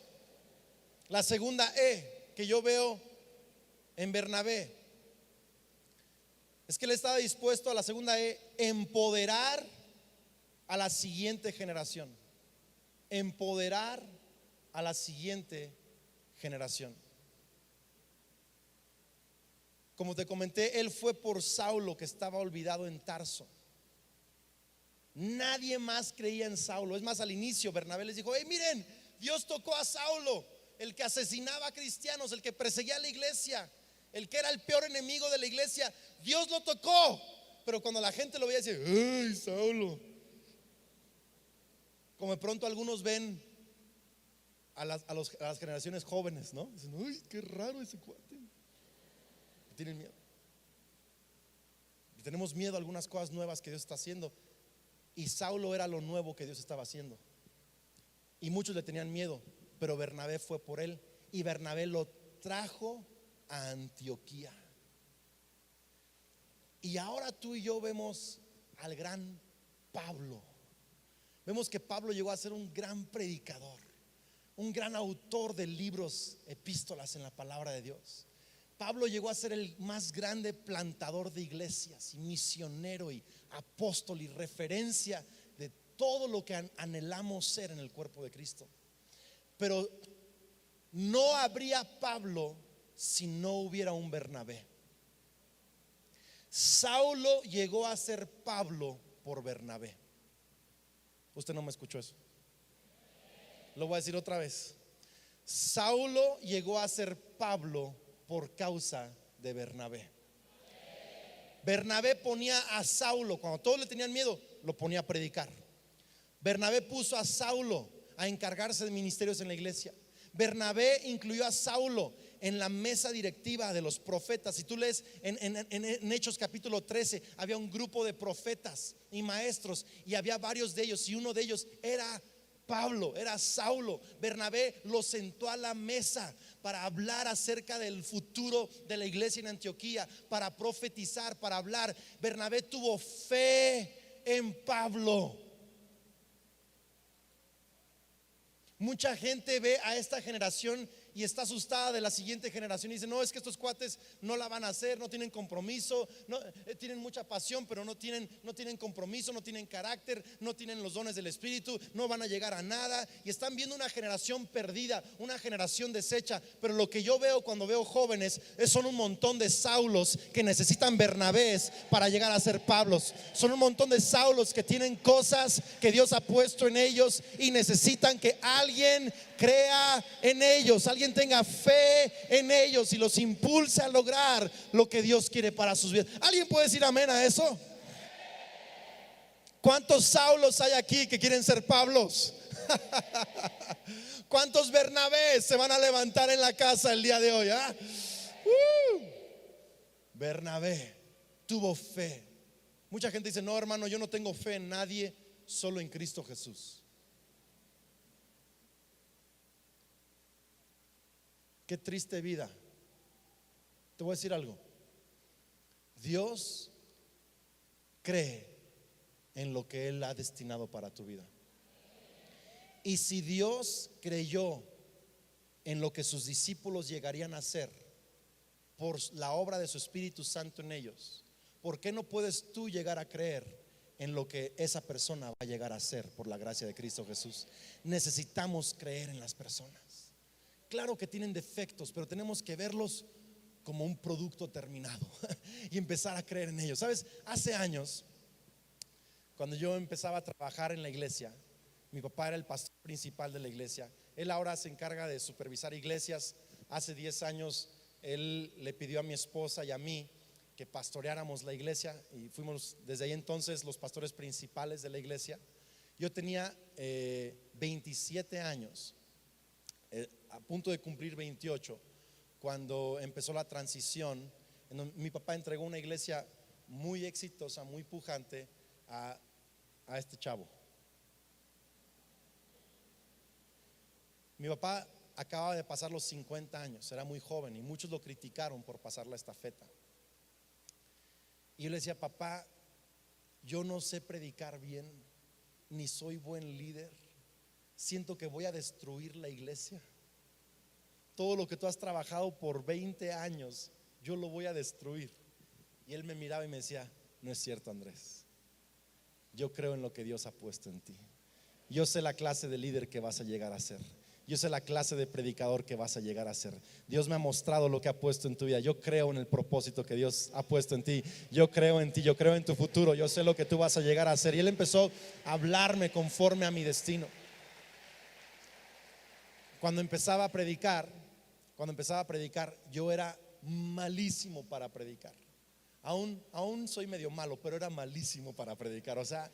la segunda E que yo veo en Bernabé es que él estaba dispuesto a la segunda E, empoderar a la siguiente generación. Empoderar a la siguiente generación. Como te comenté, él fue por Saulo, que estaba olvidado en Tarso. Nadie más creía en Saulo. Es más, al inicio Bernabé les dijo: hey, miren, Dios tocó a Saulo, el que asesinaba a cristianos, el que perseguía a la iglesia, el que era el peor enemigo de la iglesia. Dios lo tocó. Pero cuando la gente lo veía, decía: ay, Saulo. Como de pronto algunos ven a las generaciones jóvenes, ¿no? Dicen: ay, qué raro ese cuate. Tienen miedo. Y tenemos miedo a algunas cosas nuevas que Dios está haciendo. Y Saulo era lo nuevo que Dios estaba haciendo. Y muchos le tenían miedo, pero Bernabé fue por él. Y Bernabé lo trajo a Antioquía. Y ahora tú y yo vemos al gran Pablo. Vemos que Pablo llegó a ser un gran predicador, un gran autor de libros, epístolas en la palabra de Dios. Pablo llegó a ser el más grande plantador de iglesias y misionero y apóstol y referencia de todo lo que anhelamos ser en el cuerpo de Cristo. Pero no habría Pablo si no hubiera un Bernabé. Saulo llegó a ser Pablo por Bernabé. Usted no me escuchó eso. Lo voy a decir otra vez. Saulo llegó a ser Pablo por causa de Bernabé. Bernabé ponía a Saulo, cuando todos le tenían miedo, lo ponía a predicar. Bernabé puso a Saulo a encargarse de ministerios en la iglesia. Bernabé incluyó a Saulo en la mesa directiva de los profetas. Si tú lees en Hechos capítulo 13, había un grupo de profetas y maestros, y había varios de ellos, y uno de ellos era Pablo, era Saulo. Bernabé lo sentó a la mesa para hablar acerca del futuro de la iglesia en Antioquía, para profetizar, para hablar. Bernabé tuvo fe en Pablo. Mucha gente ve a esta generación y está asustada de la siguiente generación y dice: no, es que estos cuates no la van a hacer, no tienen compromiso, no, tienen mucha pasión, pero no tienen compromiso, no tienen carácter, no tienen los dones del Espíritu, no van a llegar a nada. Y están viendo una generación perdida, una generación deshecha. Pero lo que yo veo cuando veo jóvenes son un montón de Saulos que necesitan Bernabés para llegar a ser Pablos. Son un montón de Saulos que tienen cosas que Dios ha puesto en ellos y necesitan que alguien crea en ellos, alguien tenga fe en ellos y los impulse a lograr lo que Dios quiere para sus vidas. ¿Alguien puede decir amén a eso? ¿Cuántos Saulos hay aquí que quieren ser Pablos? ¿Cuántos Bernabés se van a levantar en la casa el día de hoy? Bernabé tuvo fe. Mucha gente dice: no, hermano, yo no tengo fe en nadie, solo en Cristo Jesús. Qué triste vida. Te voy a decir algo. Dios cree en lo que Él ha destinado para tu vida. Y si Dios creyó en lo que sus discípulos llegarían a hacer por la obra de su Espíritu Santo en ellos, ¿por qué no puedes tú llegar a creer en lo que esa persona va a llegar a hacer por la gracia de Cristo Jesús? Necesitamos creer en las personas. Claro que tienen defectos, pero tenemos que verlos como un producto terminado y empezar a creer en ellos. ¿Sabes? Hace años, cuando yo empezaba a trabajar en la iglesia, mi papá era el pastor principal de la iglesia. Él ahora se encarga de supervisar iglesias. Hace 10 años él le pidió a mi esposa y a mí que pastoreáramos la iglesia, y fuimos desde ahí entonces los pastores principales de la iglesia. Yo tenía 27 años, a punto de cumplir 28, cuando empezó la transición. Mi papá entregó una iglesia muy exitosa, muy pujante a este chavo. Mi papá acababa de pasar los 50 años, era muy joven y muchos lo criticaron por pasar la estafeta. Y yo le decía: papá, yo no sé predicar bien, ni soy buen líder, siento que voy a destruir la iglesia. Todo lo que tú has trabajado por 20 años, yo lo voy a destruir. Y él me miraba y me decía: no es cierto, Andrés, yo creo en lo que Dios ha puesto en ti. Yo sé la clase de líder que vas a llegar a ser. Yo sé la clase de predicador que vas a llegar a ser. Dios me ha mostrado lo que ha puesto en tu vida. Yo creo en el propósito que Dios ha puesto en ti. Yo creo en ti, yo creo en tu futuro. Yo sé lo que tú vas a llegar a hacer. Y él empezó a hablarme conforme a mi destino. Cuando empezaba a predicar, yo era malísimo para predicar. Aún soy medio malo, pero era malísimo para predicar. O sea,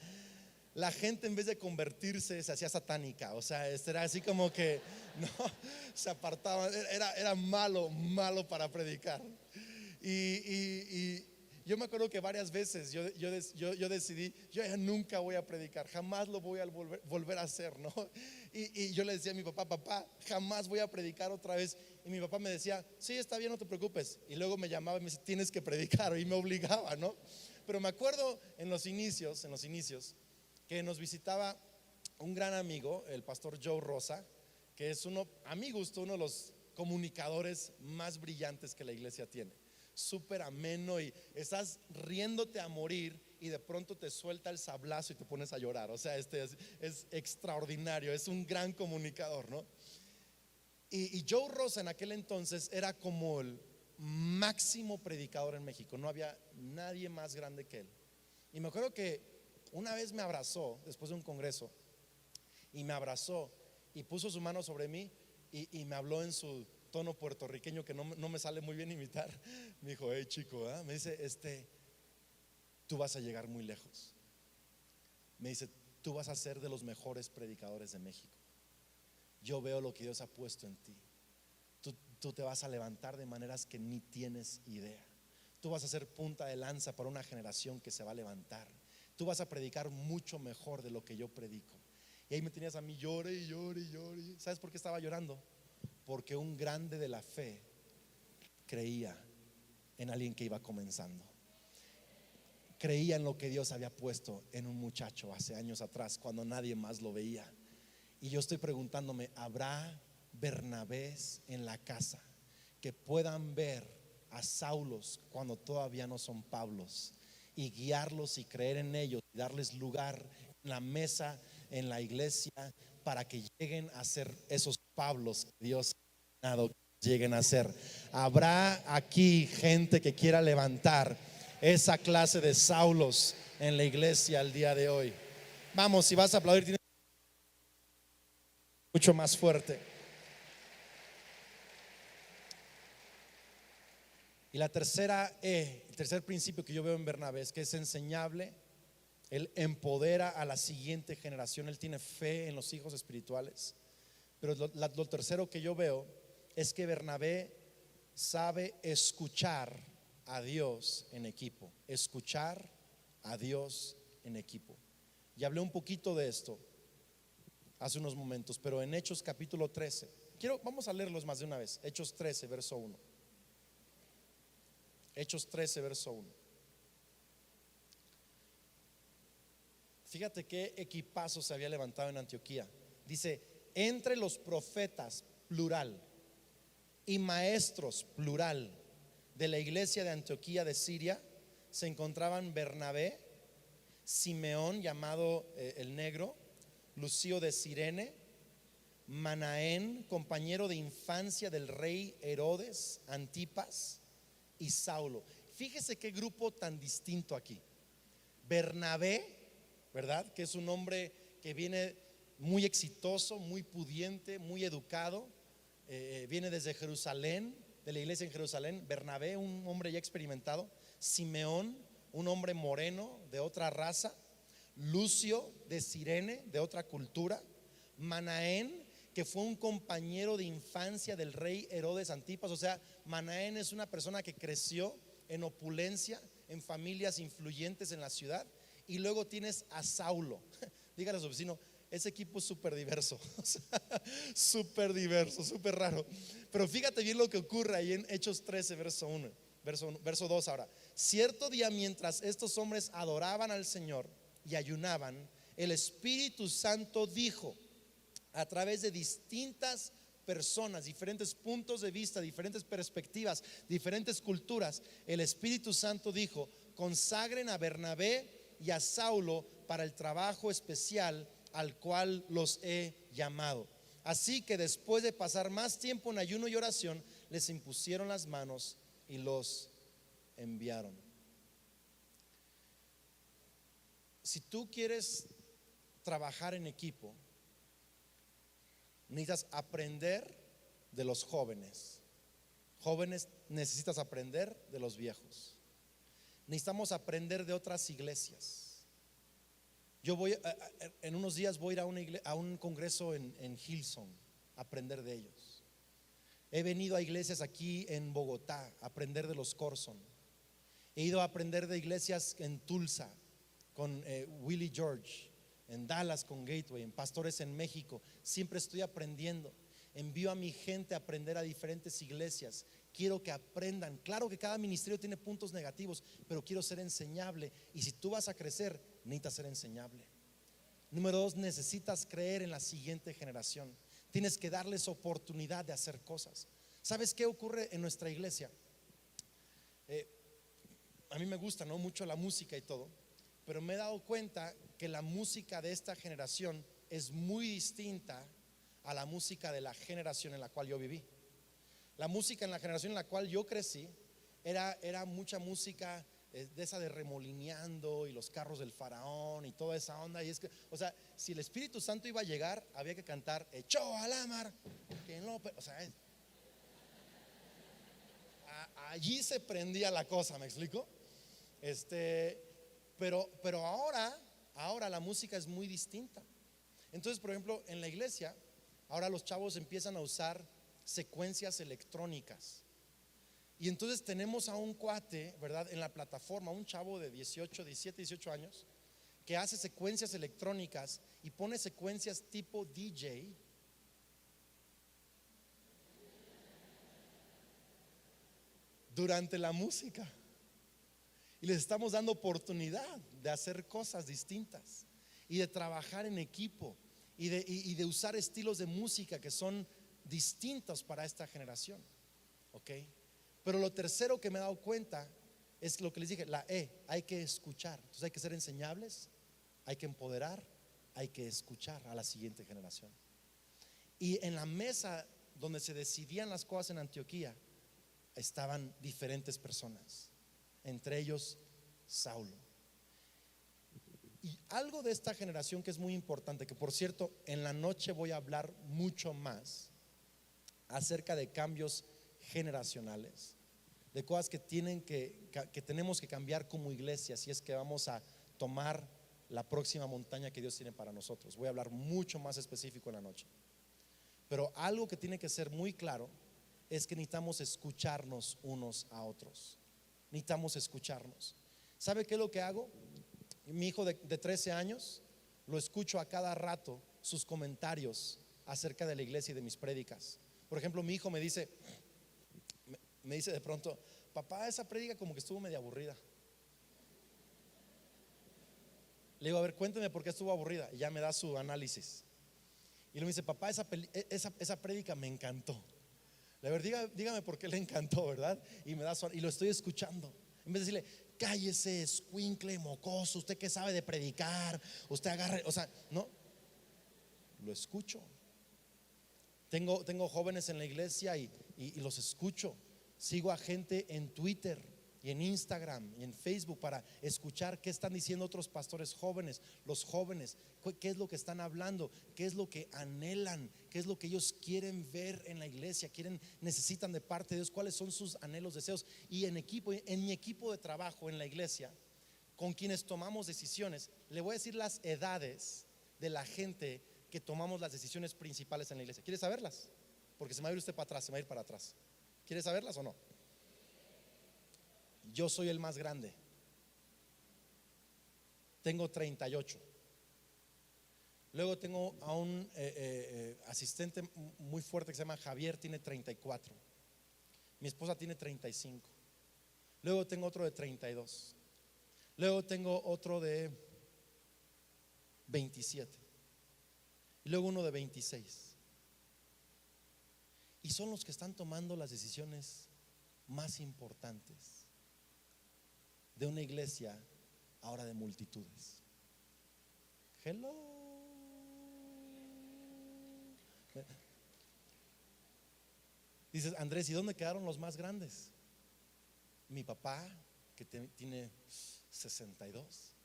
la gente en vez de convertirse se hacía satánica. O sea, era así como que no, se apartaban. Era malo para predicar. Y yo me acuerdo que varias veces yo decidí: yo ya nunca voy a predicar, jamás lo voy a volver a hacer, ¿no? Y yo le decía a mi papá: papá, jamás voy a predicar otra vez. Y mi papá me decía: sí, está bien, no te preocupes. Y luego me llamaba y me decía: tienes que predicar, y me obligaba, ¿no? Pero me acuerdo en los inicios que nos visitaba un gran amigo, el pastor Joe Rosa, que es a mi gusto, uno de los comunicadores más brillantes que la iglesia tiene. Súper ameno, y estás riéndote a morir y de pronto te suelta el sablazo y te pones a llorar. O sea, es extraordinario, es un gran comunicador, ¿no? Y Joe Rosa en aquel entonces era como el máximo predicador en México. No había nadie más grande que él. Y me acuerdo que una vez me abrazó después de un congreso, y me abrazó y puso su mano sobre mí y me habló en su tono puertorriqueño que no me sale muy bien imitar. Me dijo: hey, chico, me dice: tú vas a llegar muy lejos. Me dice: tú vas a ser de los mejores predicadores de México. Yo veo lo que Dios ha puesto en ti. Tú te vas a levantar de maneras que ni tienes idea. Tú vas a ser punta de lanza para una generación que se va a levantar. Tú vas a predicar mucho mejor de lo que yo predico. Y ahí me tenías a mí, llore y llore y llore. ¿Sabes por qué estaba llorando? Porque un grande de la fe creía en alguien que iba comenzando. Creía en lo que Dios había puesto en un muchacho hace años atrás, cuando nadie más lo veía. Y yo estoy preguntándome: ¿habrá Bernabés en la casa que puedan ver a Saulos cuando todavía no son Pablos, y guiarlos y creer en ellos y darles lugar en la mesa, en la iglesia, para que lleguen a ser esos Pablos que Dios ha dado que lleguen a ser? ¿Habrá aquí gente que quiera levantar esa clase de Saulos en la iglesia el día de hoy? Vamos, si vas a aplaudir, tienes mucho más fuerte. Y el tercer principio que yo veo en Bernabé es que es enseñable. Él empodera a la siguiente generación. Él tiene fe en los hijos espirituales. Pero lo tercero que yo veo es que Bernabé sabe escuchar a Dios en equipo. Escuchar a Dios en equipo. Y hablé un poquito de esto hace unos momentos, pero en Hechos capítulo 13, vamos a leerlos más de una vez. Hechos 13, verso 1. Hechos 13, verso 1. Fíjate qué equipazo se había levantado en Antioquía. Dice: entre los profetas, plural, y maestros, plural, de la iglesia de Antioquía de Siria, se encontraban Bernabé, Simeón, llamado el negro, Lucio de Cirene, Manaén, compañero de infancia del rey Herodes, Antipas y Saulo. Fíjese qué grupo tan distinto aquí. Bernabé, ¿verdad? Que es un hombre que viene muy exitoso, muy pudiente, muy educado, viene desde Jerusalén, de la iglesia en Jerusalén. Bernabé, un hombre ya experimentado. Simeón, un hombre moreno de otra raza. Lucio de Cirene, de otra cultura. Manaén, que fue un compañero de infancia del rey Herodes Antipas. O sea, Manaén es una persona que creció en opulencia, en familias influyentes en la ciudad. Y luego tienes a Saulo. Dígale a su vecino: ese equipo es súper diverso, o sea, súper diverso, súper raro. Pero fíjate bien lo que ocurre ahí en Hechos 13, verso 2 ahora. Cierto día, mientras estos hombres adoraban al Señor y ayunaban, el Espíritu Santo dijo, a través de distintas personas, diferentes puntos de vista, diferentes perspectivas, diferentes culturas, el Espíritu Santo dijo: consagren a Bernabé y a Saulo para el trabajo especial al cual los he llamado. Así que después de pasar más tiempo en ayuno y oración, les impusieron las manos y los enviaron. Si tú quieres trabajar en equipo, necesitas aprender de los jóvenes. Jóvenes, necesitas aprender de los viejos. Necesitamos aprender de otras iglesias. Yo en unos días voy a ir a un congreso en Hillsong, a aprender de ellos. He venido a iglesias aquí en Bogotá a aprender de los Corson. He ido a aprender de iglesias en Tulsa con Willie George, en Dallas con Gateway, en pastores en México. Siempre estoy aprendiendo. Envío a mi gente a aprender a diferentes iglesias. Quiero que aprendan. Claro que cada ministerio tiene puntos negativos, pero quiero ser enseñable. Y si tú vas a crecer, necesitas ser enseñable. Número 2, necesitas creer en la siguiente generación. Tienes que darles oportunidad de hacer cosas. ¿Sabes qué ocurre en nuestra iglesia? A mí me gusta, ¿no?, mucho la música y todo, pero me he dado cuenta que la música de esta generación es muy distinta a la música de la generación en la cual yo viví. La música en la generación en la cual yo crecí era mucha música de esa de Remolineando y los carros del faraón y toda esa onda. Y es que, o sea, si el Espíritu Santo iba a llegar, había que cantar echó a la mar, o sea, allí se prendía la cosa, ¿me explico? Pero ahora la música es muy distinta. Entonces, por ejemplo, en la iglesia, ahora los chavos empiezan a usar secuencias electrónicas. Y entonces tenemos a un cuate, ¿verdad?, en la plataforma, un chavo de 17, 18 años, que hace secuencias electrónicas y pone secuencias tipo DJ. Durante la música. Y les estamos dando oportunidad de hacer cosas distintas y de trabajar en equipo y de usar estilos de música que son distintos para esta generación. ¿Ok? Pero lo tercero que me he dado cuenta es lo que les dije, hay que escuchar. Entonces hay que ser enseñables, hay que empoderar, hay que escuchar a la siguiente generación. Y en la mesa donde se decidían las cosas en Antioquía estaban diferentes personas, entre ellos Saulo. Y algo de esta generación que es muy importante, que por cierto en la noche voy a hablar mucho más acerca de cambios generacionales, de cosas que tenemos que cambiar como iglesia si es que vamos a tomar la próxima montaña que Dios tiene para nosotros. Voy a hablar mucho más específico en la noche. Pero algo que tiene que ser muy claro es que necesitamos escucharnos unos a otros. Necesitamos escucharnos. ¿Sabe qué es lo que hago? Mi hijo de 13 años, lo escucho a cada rato sus comentarios acerca de la iglesia y de mis prédicas. Por ejemplo, mi hijo me dice de pronto: papá, esa prédica como que estuvo medio aburrida. Le digo: a ver, cuénteme por qué estuvo aburrida. Y ya me da su análisis. Y luego me dice: papá, esa prédica me encantó. A ver, dígame por qué le encantó, ¿verdad? Y me da y lo estoy escuchando. En vez de decirle: cállese, escuincle, mocoso, usted que sabe de predicar, usted agarre, o sea, no, lo escucho. Tengo jóvenes en la iglesia y los escucho. Sigo a gente en Twitter y en Instagram y en Facebook para escuchar qué están diciendo otros pastores jóvenes, los jóvenes, qué es lo que están hablando, qué es lo que anhelan, qué es lo que ellos quieren ver en la iglesia, necesitan de parte de Dios, cuáles son sus anhelos, deseos. Y en mi equipo de trabajo en la iglesia, con quienes tomamos decisiones, le voy a decir las edades de la gente que tomamos las decisiones principales en la iglesia. ¿Quiere saberlas? Porque se me va a ir usted para atrás, se me va a ir para atrás. ¿Quiere saberlas o no? Yo soy el más grande. Tengo 38. Luego tengo a un asistente muy fuerte que se llama Javier, tiene 34. Mi esposa tiene 35. Luego tengo otro de 32. Luego tengo otro de 27. Y luego uno de 26. Y son los que están tomando las decisiones más importantes de una iglesia ahora de multitudes. Hello. Dices: Andrés, ¿y dónde quedaron los más grandes? Mi papá, que tiene 62,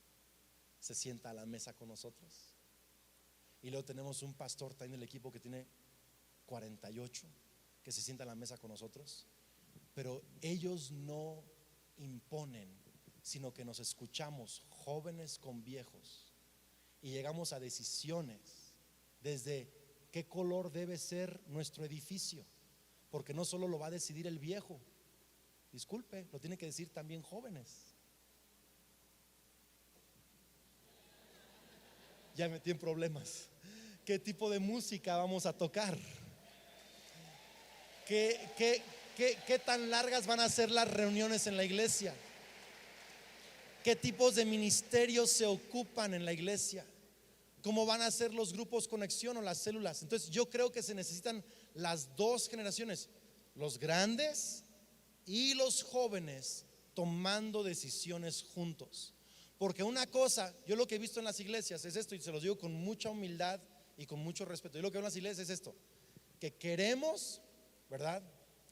se sienta a la mesa con nosotros. Y luego tenemos un pastor también del equipo que tiene 48, que se sienta a la mesa con nosotros. Pero ellos no imponen, sino que nos escuchamos, jóvenes con viejos, y llegamos a decisiones desde qué color debe ser nuestro edificio, porque no solo lo va a decidir el viejo, disculpe, lo tiene que decir también jóvenes. Ya metí en problemas. ¿Qué tipo de música vamos a tocar? ¿Qué tan largas van a ser las reuniones en la iglesia? ¿Qué tipos de ministerios se ocupan en la iglesia? ¿Cómo van a ser los grupos conexión o las células? Entonces yo creo que se necesitan las dos generaciones, los grandes y los jóvenes, tomando decisiones juntos. Porque una cosa, yo lo que he visto en las iglesias es esto, y se los digo con mucha humildad y con mucho respeto. Yo lo que veo en las iglesias es esto: que queremos, ¿verdad?,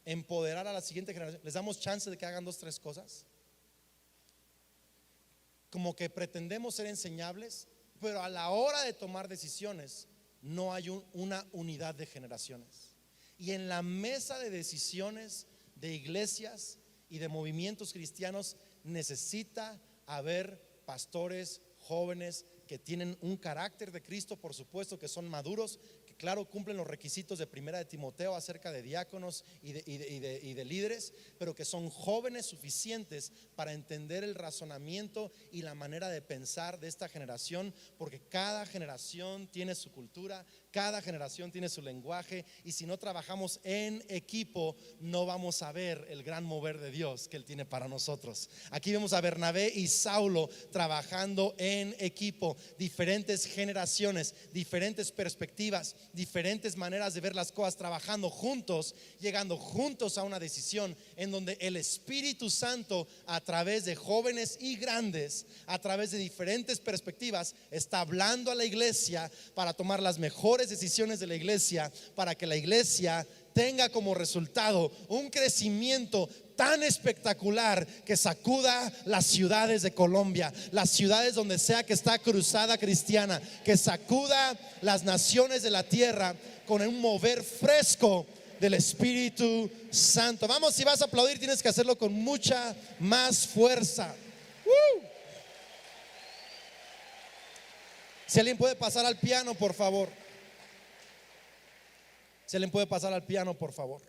empoderar a la siguiente generación. Les damos chance de que hagan 2, 3 cosas, como que pretendemos ser enseñables, pero a la hora de tomar decisiones no hay una unidad de generaciones. Y en la mesa de decisiones de iglesias y de movimientos cristianos necesita haber pastores jóvenes que tienen un carácter de Cristo, por supuesto, que son maduros, que claro cumplen los requisitos de Primera de Timoteo acerca de diáconos y de líderes, pero que son jóvenes suficientes para entender el razonamiento y la manera de pensar de esta generación, porque cada generación tiene su cultura, cada generación tiene su lenguaje, y si no trabajamos en equipo no vamos a ver el gran mover de Dios que Él tiene para nosotros. Aquí vemos a Bernabé y Saulo trabajando en equipo, diferentes generaciones, diferentes perspectivas, diferentes maneras de ver las cosas, trabajando juntos, llegando juntos a una decisión en donde el Espíritu Santo, a través de jóvenes y grandes, a través de diferentes perspectivas, está hablando a la iglesia para tomar las mejores decisiones de la iglesia, para que la iglesia tenga como resultado un crecimiento tan espectacular que sacuda las ciudades de Colombia, las ciudades donde sea que está cruzada cristiana, que sacuda las naciones de la tierra con un mover fresco del Espíritu Santo. Vamos, si vas a aplaudir tienes que hacerlo con mucha más fuerza. Si alguien puede pasar al piano, por favor. Si alguien puede pasar al piano, por favor.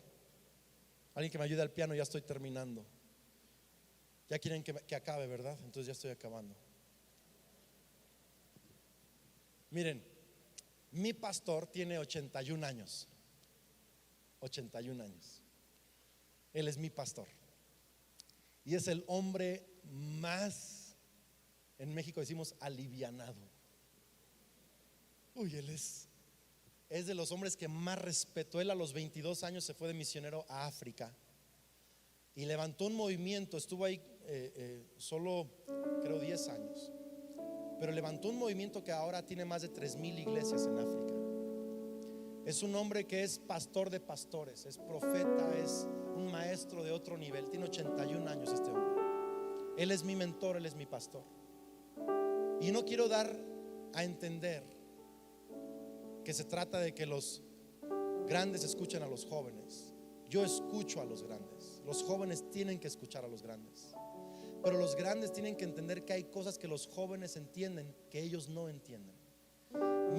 Alguien que me ayude al piano, ya estoy terminando. Ya quieren que acabe, ¿verdad? Entonces ya estoy acabando. Miren, mi pastor tiene 81 años. 81 años. Él es mi pastor. Y es el hombre más, en México decimos, alivianado. Uy, él es de los hombres que más respeto. Él a los 22 años se fue de misionero a África y levantó un movimiento. Estuvo ahí solo creo 10 años, pero levantó un movimiento que ahora tiene más de 3,000 iglesias en África. Es un hombre que es pastor de pastores, es profeta, es un maestro de otro nivel. Tiene 81 años este hombre. Él es mi mentor, él es mi pastor. Y no quiero dar a entender que se trata de que los grandes escuchen a los jóvenes. Yo escucho a los grandes. Los jóvenes tienen que escuchar a los grandes, pero los grandes tienen que entender que hay cosas que los jóvenes entienden que ellos no entienden.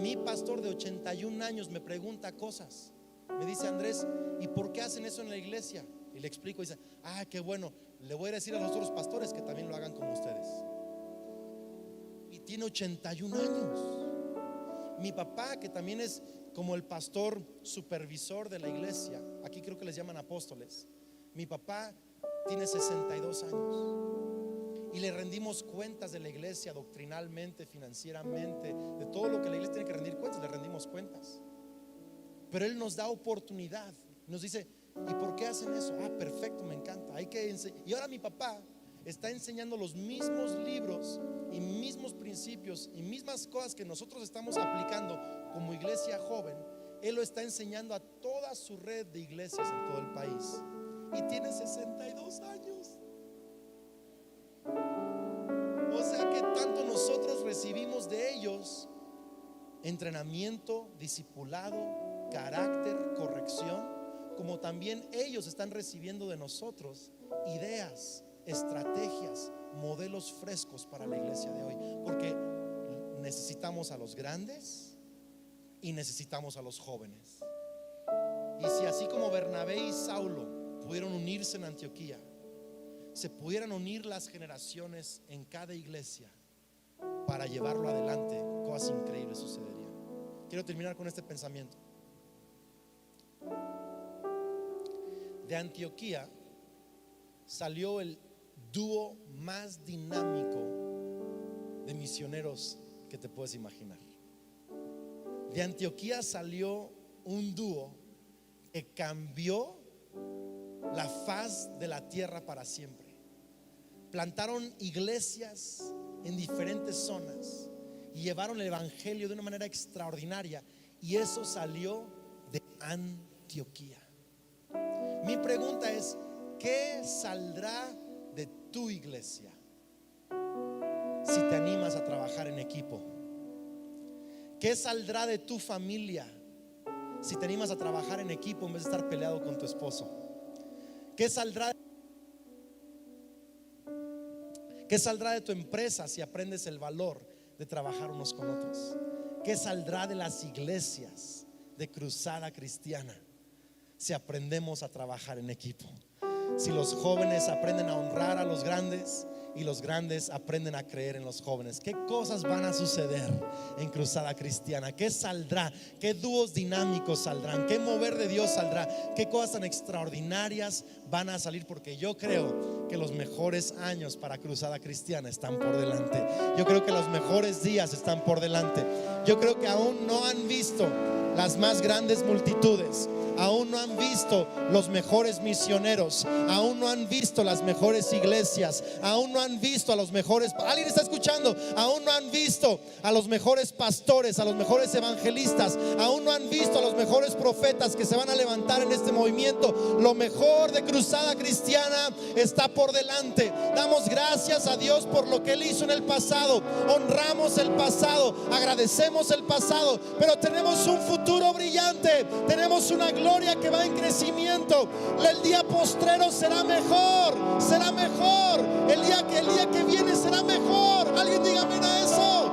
Mi pastor de 81 años me pregunta cosas. Me dice: Andrés, ¿y por qué hacen eso en la iglesia? Y le explico y dice: qué bueno, le voy a decir a los otros pastores que también lo hagan como ustedes. Y tiene 81 años. Mi papá, que también es como el pastor supervisor de la iglesia, aquí creo que les llaman apóstoles. Mi papá tiene 62 años y le rendimos cuentas de la iglesia doctrinalmente, financieramente, de todo lo que la iglesia tiene que rendir cuentas, le rendimos cuentas. Pero él nos da oportunidad, nos dice: ¿y por qué hacen eso? Perfecto, me encanta, hay que enseñar. Y ahora mi papá está enseñando los mismos libros y mismos principios y mismas cosas que nosotros estamos aplicando como iglesia joven. Él lo está enseñando a toda su red de iglesias en todo el país y tiene 62 años. O sea que tanto nosotros recibimos de ellos entrenamiento, discipulado, carácter, corrección, como también ellos están recibiendo de nosotros ideas, estrategias, modelos frescos para la iglesia de hoy. Porque necesitamos a los grandes y necesitamos a los jóvenes. Y si así como Bernabé y Saulo pudieron unirse en Antioquía, se pudieran unir las generaciones en cada iglesia para llevarlo adelante, cosas increíbles sucederían. Quiero terminar con este pensamiento. De Antioquía salió el dúo más dinámico de misioneros que te puedes imaginar. De Antioquía salió un dúo que cambió la faz de la tierra para siempre. Plantaron iglesias en diferentes zonas y llevaron el evangelio de una manera extraordinaria, y eso salió de Antioquía. Mi pregunta es: ¿qué saldrá de tu iglesia si te animas a trabajar en equipo? ¿Qué saldrá de tu familia si te animas a trabajar en equipo en vez de estar peleado con tu esposo? ¿Qué saldrá de tu empresa si aprendes el valor de trabajar unos con otros? ¿Qué saldrá de las iglesias de Cruzada Cristiana si aprendemos a trabajar en equipo? Si los jóvenes aprenden a honrar a los grandes y los grandes aprenden a creer en los jóvenes, ¿qué cosas van a suceder en Cruzada Cristiana? ¿Qué saldrá? ¿Qué dúos dinámicos saldrán? ¿Qué mover de Dios saldrá? ¿Qué cosas tan extraordinarias van a salir? Porque yo creo que los mejores años para Cruzada Cristiana están por delante. Yo creo que los mejores días están por delante. Yo creo que aún no han visto las más grandes multitudes, aún no han visto los mejores misioneros, aún no han visto las mejores iglesias, aún no han visto a los mejores, ¿alguien está escuchando? Aún no han visto a los mejores pastores, a los mejores evangelistas, aún no han visto a los mejores profetas que se van a levantar en este movimiento. Lo mejor de Cruzada Cristiana está por delante. Damos gracias a Dios por lo que Él hizo en el pasado, honramos el pasado, agradecemos el pasado, pero tenemos un futuro brillante, tenemos una gloria que va en crecimiento. El día postrero será mejor, será mejor. El día que viene será mejor. Alguien diga amén a eso.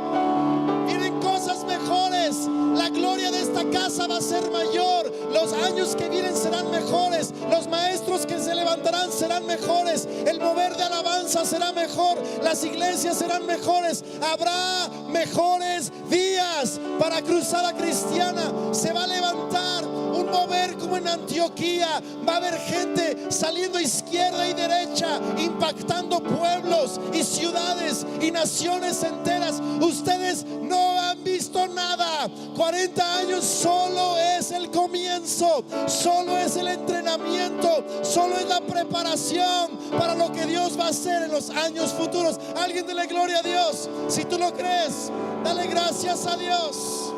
Vienen cosas mejores. La gloria de esta casa va a ser mayor. Los años que vienen serán mejores. Los maestros que se levantarán serán mejores. El mover de alabanza será mejor. Las iglesias serán mejores. Habrá mejores días para Cruzada Cristiana. Se va a levantar un mover como en Antioquía. Va a haber gente saliendo izquierda y derecha, impactando pueblos y ciudades y naciones enteras. Ustedes no han visto nada. 40 años solo es el comienzo, solo es el entrenamiento, solo es la preparación para lo que Dios va a hacer en los años futuros. Alguien dele gloria a Dios. Si tú lo crees, dale gracias a Dios.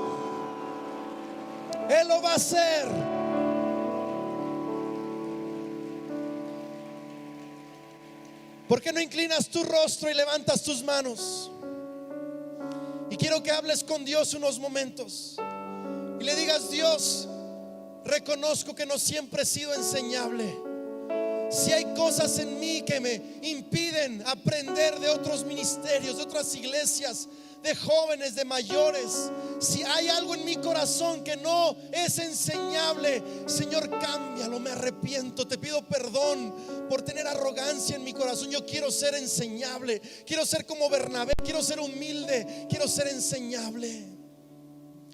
Él lo va a hacer. ¿Por qué no inclinas tu rostro y levantas tus manos? Y quiero que hables con Dios unos momentos y le digas: Dios, reconozco que no siempre he sido enseñable. Si hay cosas en mí que me impiden aprender de otros ministerios, de otras iglesias, de jóvenes, de mayores, si hay algo en mi corazón que no es enseñable, Señor, cámbialo. Me arrepiento, te pido perdón por tener arrogancia en mi corazón. Yo quiero ser enseñable, quiero ser como Bernabé, quiero ser humilde, quiero ser enseñable.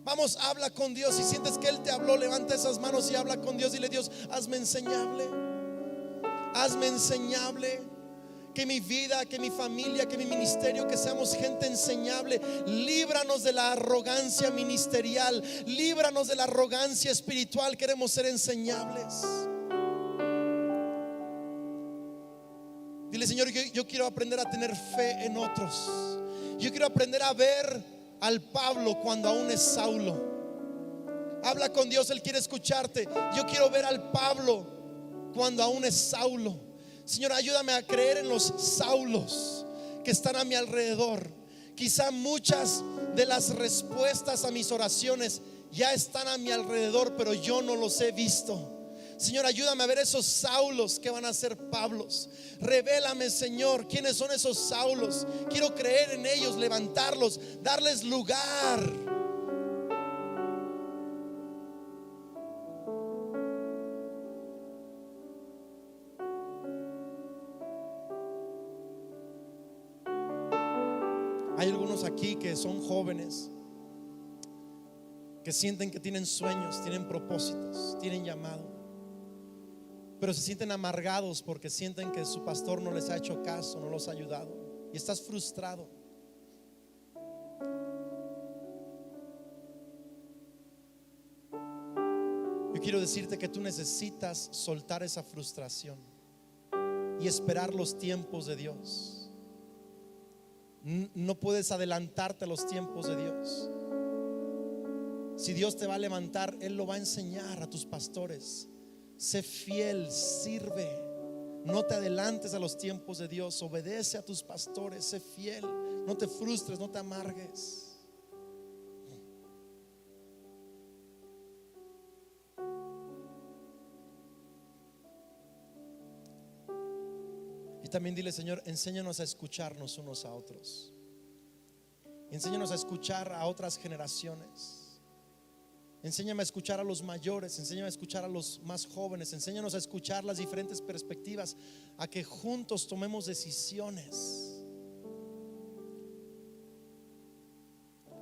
Vamos, habla con Dios. Si sientes que Él te habló, levanta esas manos y habla con Dios. Dile: Dios, hazme enseñable. Hazme enseñable. Que mi vida, que mi familia, que mi ministerio, que seamos gente enseñable. Líbranos de la arrogancia ministerial, líbranos de la arrogancia espiritual. Queremos ser enseñables. Dile: Señor, yo quiero aprender a tener fe en otros. Yo quiero aprender a ver al Pablo cuando aún es Saulo. Habla con Dios, Él quiere escucharte. Yo quiero ver al Pablo cuando aún es Saulo. Señor, ayúdame a creer en los Saulos que están a mi alrededor. Quizá muchas de las respuestas a mis oraciones ya están a mi alrededor, pero yo no los he visto. Señor, ayúdame a ver esos Saulos que van a ser Pablos. Revélame, Señor, quiénes son esos Saulos. Quiero creer en ellos, levantarlos, darles lugar. Hay algunos aquí que son jóvenes, que sienten que tienen sueños, tienen propósitos, tienen llamado, pero se sienten amargados porque sienten que su pastor no les ha hecho caso, no los ha ayudado, y estás frustrado. Yo quiero decirte que tú necesitas soltar esa frustración y esperar los tiempos de Dios. No puedes adelantarte a los tiempos de Dios. Si Dios te va a levantar, Él lo va a enseñar a tus pastores. Sé fiel, sirve. No te adelantes a los tiempos de Dios. Obedece a tus pastores, sé fiel. No te frustres, no te amargues. También dile: Señor, enséñanos a escucharnos unos a otros. Enséñanos a escuchar a otras generaciones. Enséñame a escuchar a los mayores, enséñame a escuchar a los más jóvenes. Enséñanos a escuchar las diferentes perspectivas, a que juntos tomemos decisiones.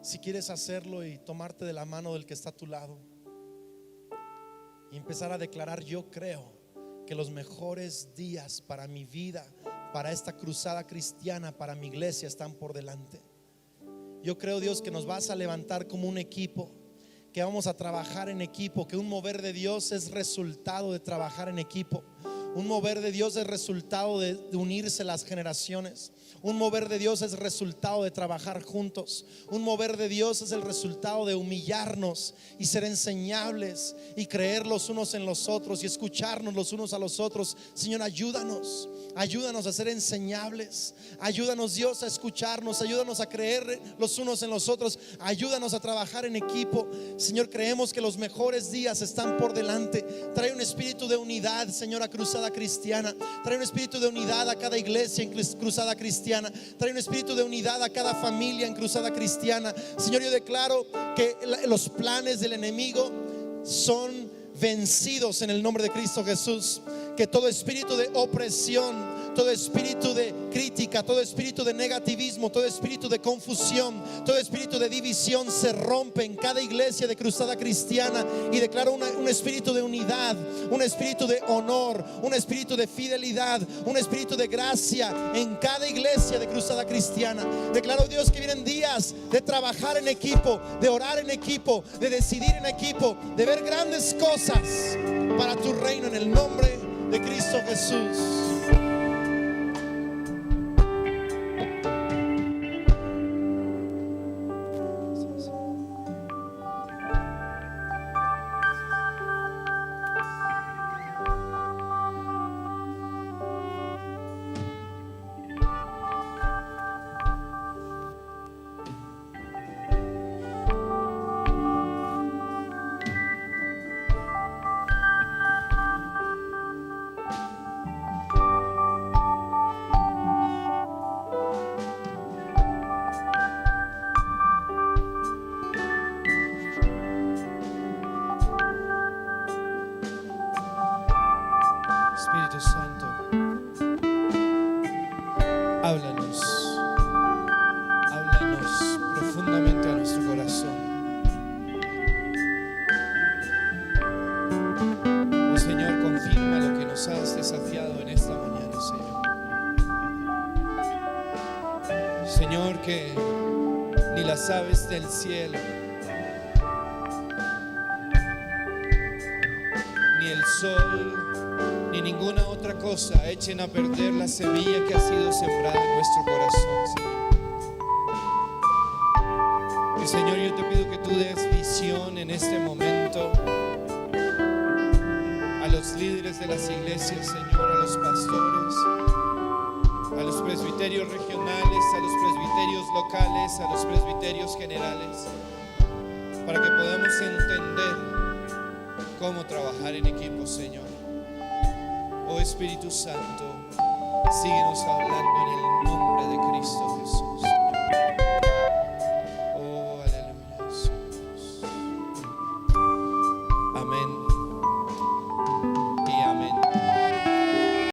Si quieres hacerlo y tomarte de la mano del que está a tu lado y empezar a declarar: yo creo que los mejores días para mi vida, para esta cruzada cristiana, para mi iglesia, están por delante. Yo creo, Dios, que nos vas a levantar como un equipo, que vamos a trabajar en equipo, que un mover de Dios es resultado de trabajar en equipo. Un mover de Dios es resultado de unirse las generaciones. Un mover de Dios es resultado de trabajar juntos. Un mover de Dios es el resultado de humillarnos y ser enseñables y creer los unos en los otros y escucharnos los unos a los otros. Señor, ayúdanos a ser enseñables. Ayúdanos, Dios, a escucharnos. Ayúdanos a creer los unos en los otros. Ayúdanos a trabajar en equipo. Señor, creemos que los mejores días están por delante. Trae un espíritu de unidad, Señor, a Cruzada Cristiana. Trae un espíritu de unidad a cada iglesia en Cruzada Cristiana. Trae un espíritu de unidad a cada familia en Cruzada Cristiana. Señor, yo declaro que los planes del enemigo son vencidos en el nombre de Cristo Jesús. Que todo espíritu de opresión, todo espíritu de crítica, todo espíritu de negativismo, todo espíritu de confusión, todo espíritu de división se rompe en cada iglesia de Cruzada Cristiana, y declaro un espíritu de unidad, un espíritu de honor, un espíritu de fidelidad, un espíritu de gracia en cada iglesia de Cruzada Cristiana. Declaro, Dios, que vienen días de trabajar en equipo, de orar en equipo, de decidir en equipo, de ver grandes cosas para tu reino en el nombre de Cristo Jesús. Espíritu Santo, háblanos, háblanos profundamente a nuestro corazón. Oh Señor, confirma lo que nos has desafiado en esta mañana, Señor. Señor, que ni las aves del cielo, ni el sol, ni ninguna otra cosa echen a perder la semilla que ha sido sembrada en nuestro corazón, Señor. Y Señor, yo te pido que tú des visión en este momento a los líderes de las iglesias, Señor, a los pastores, a los presbiterios regionales, a los presbiterios locales, a los presbiterios generales, para que podamos entender cómo trabajar en equipo, Señor. Oh Espíritu Santo, síguenos hablando en el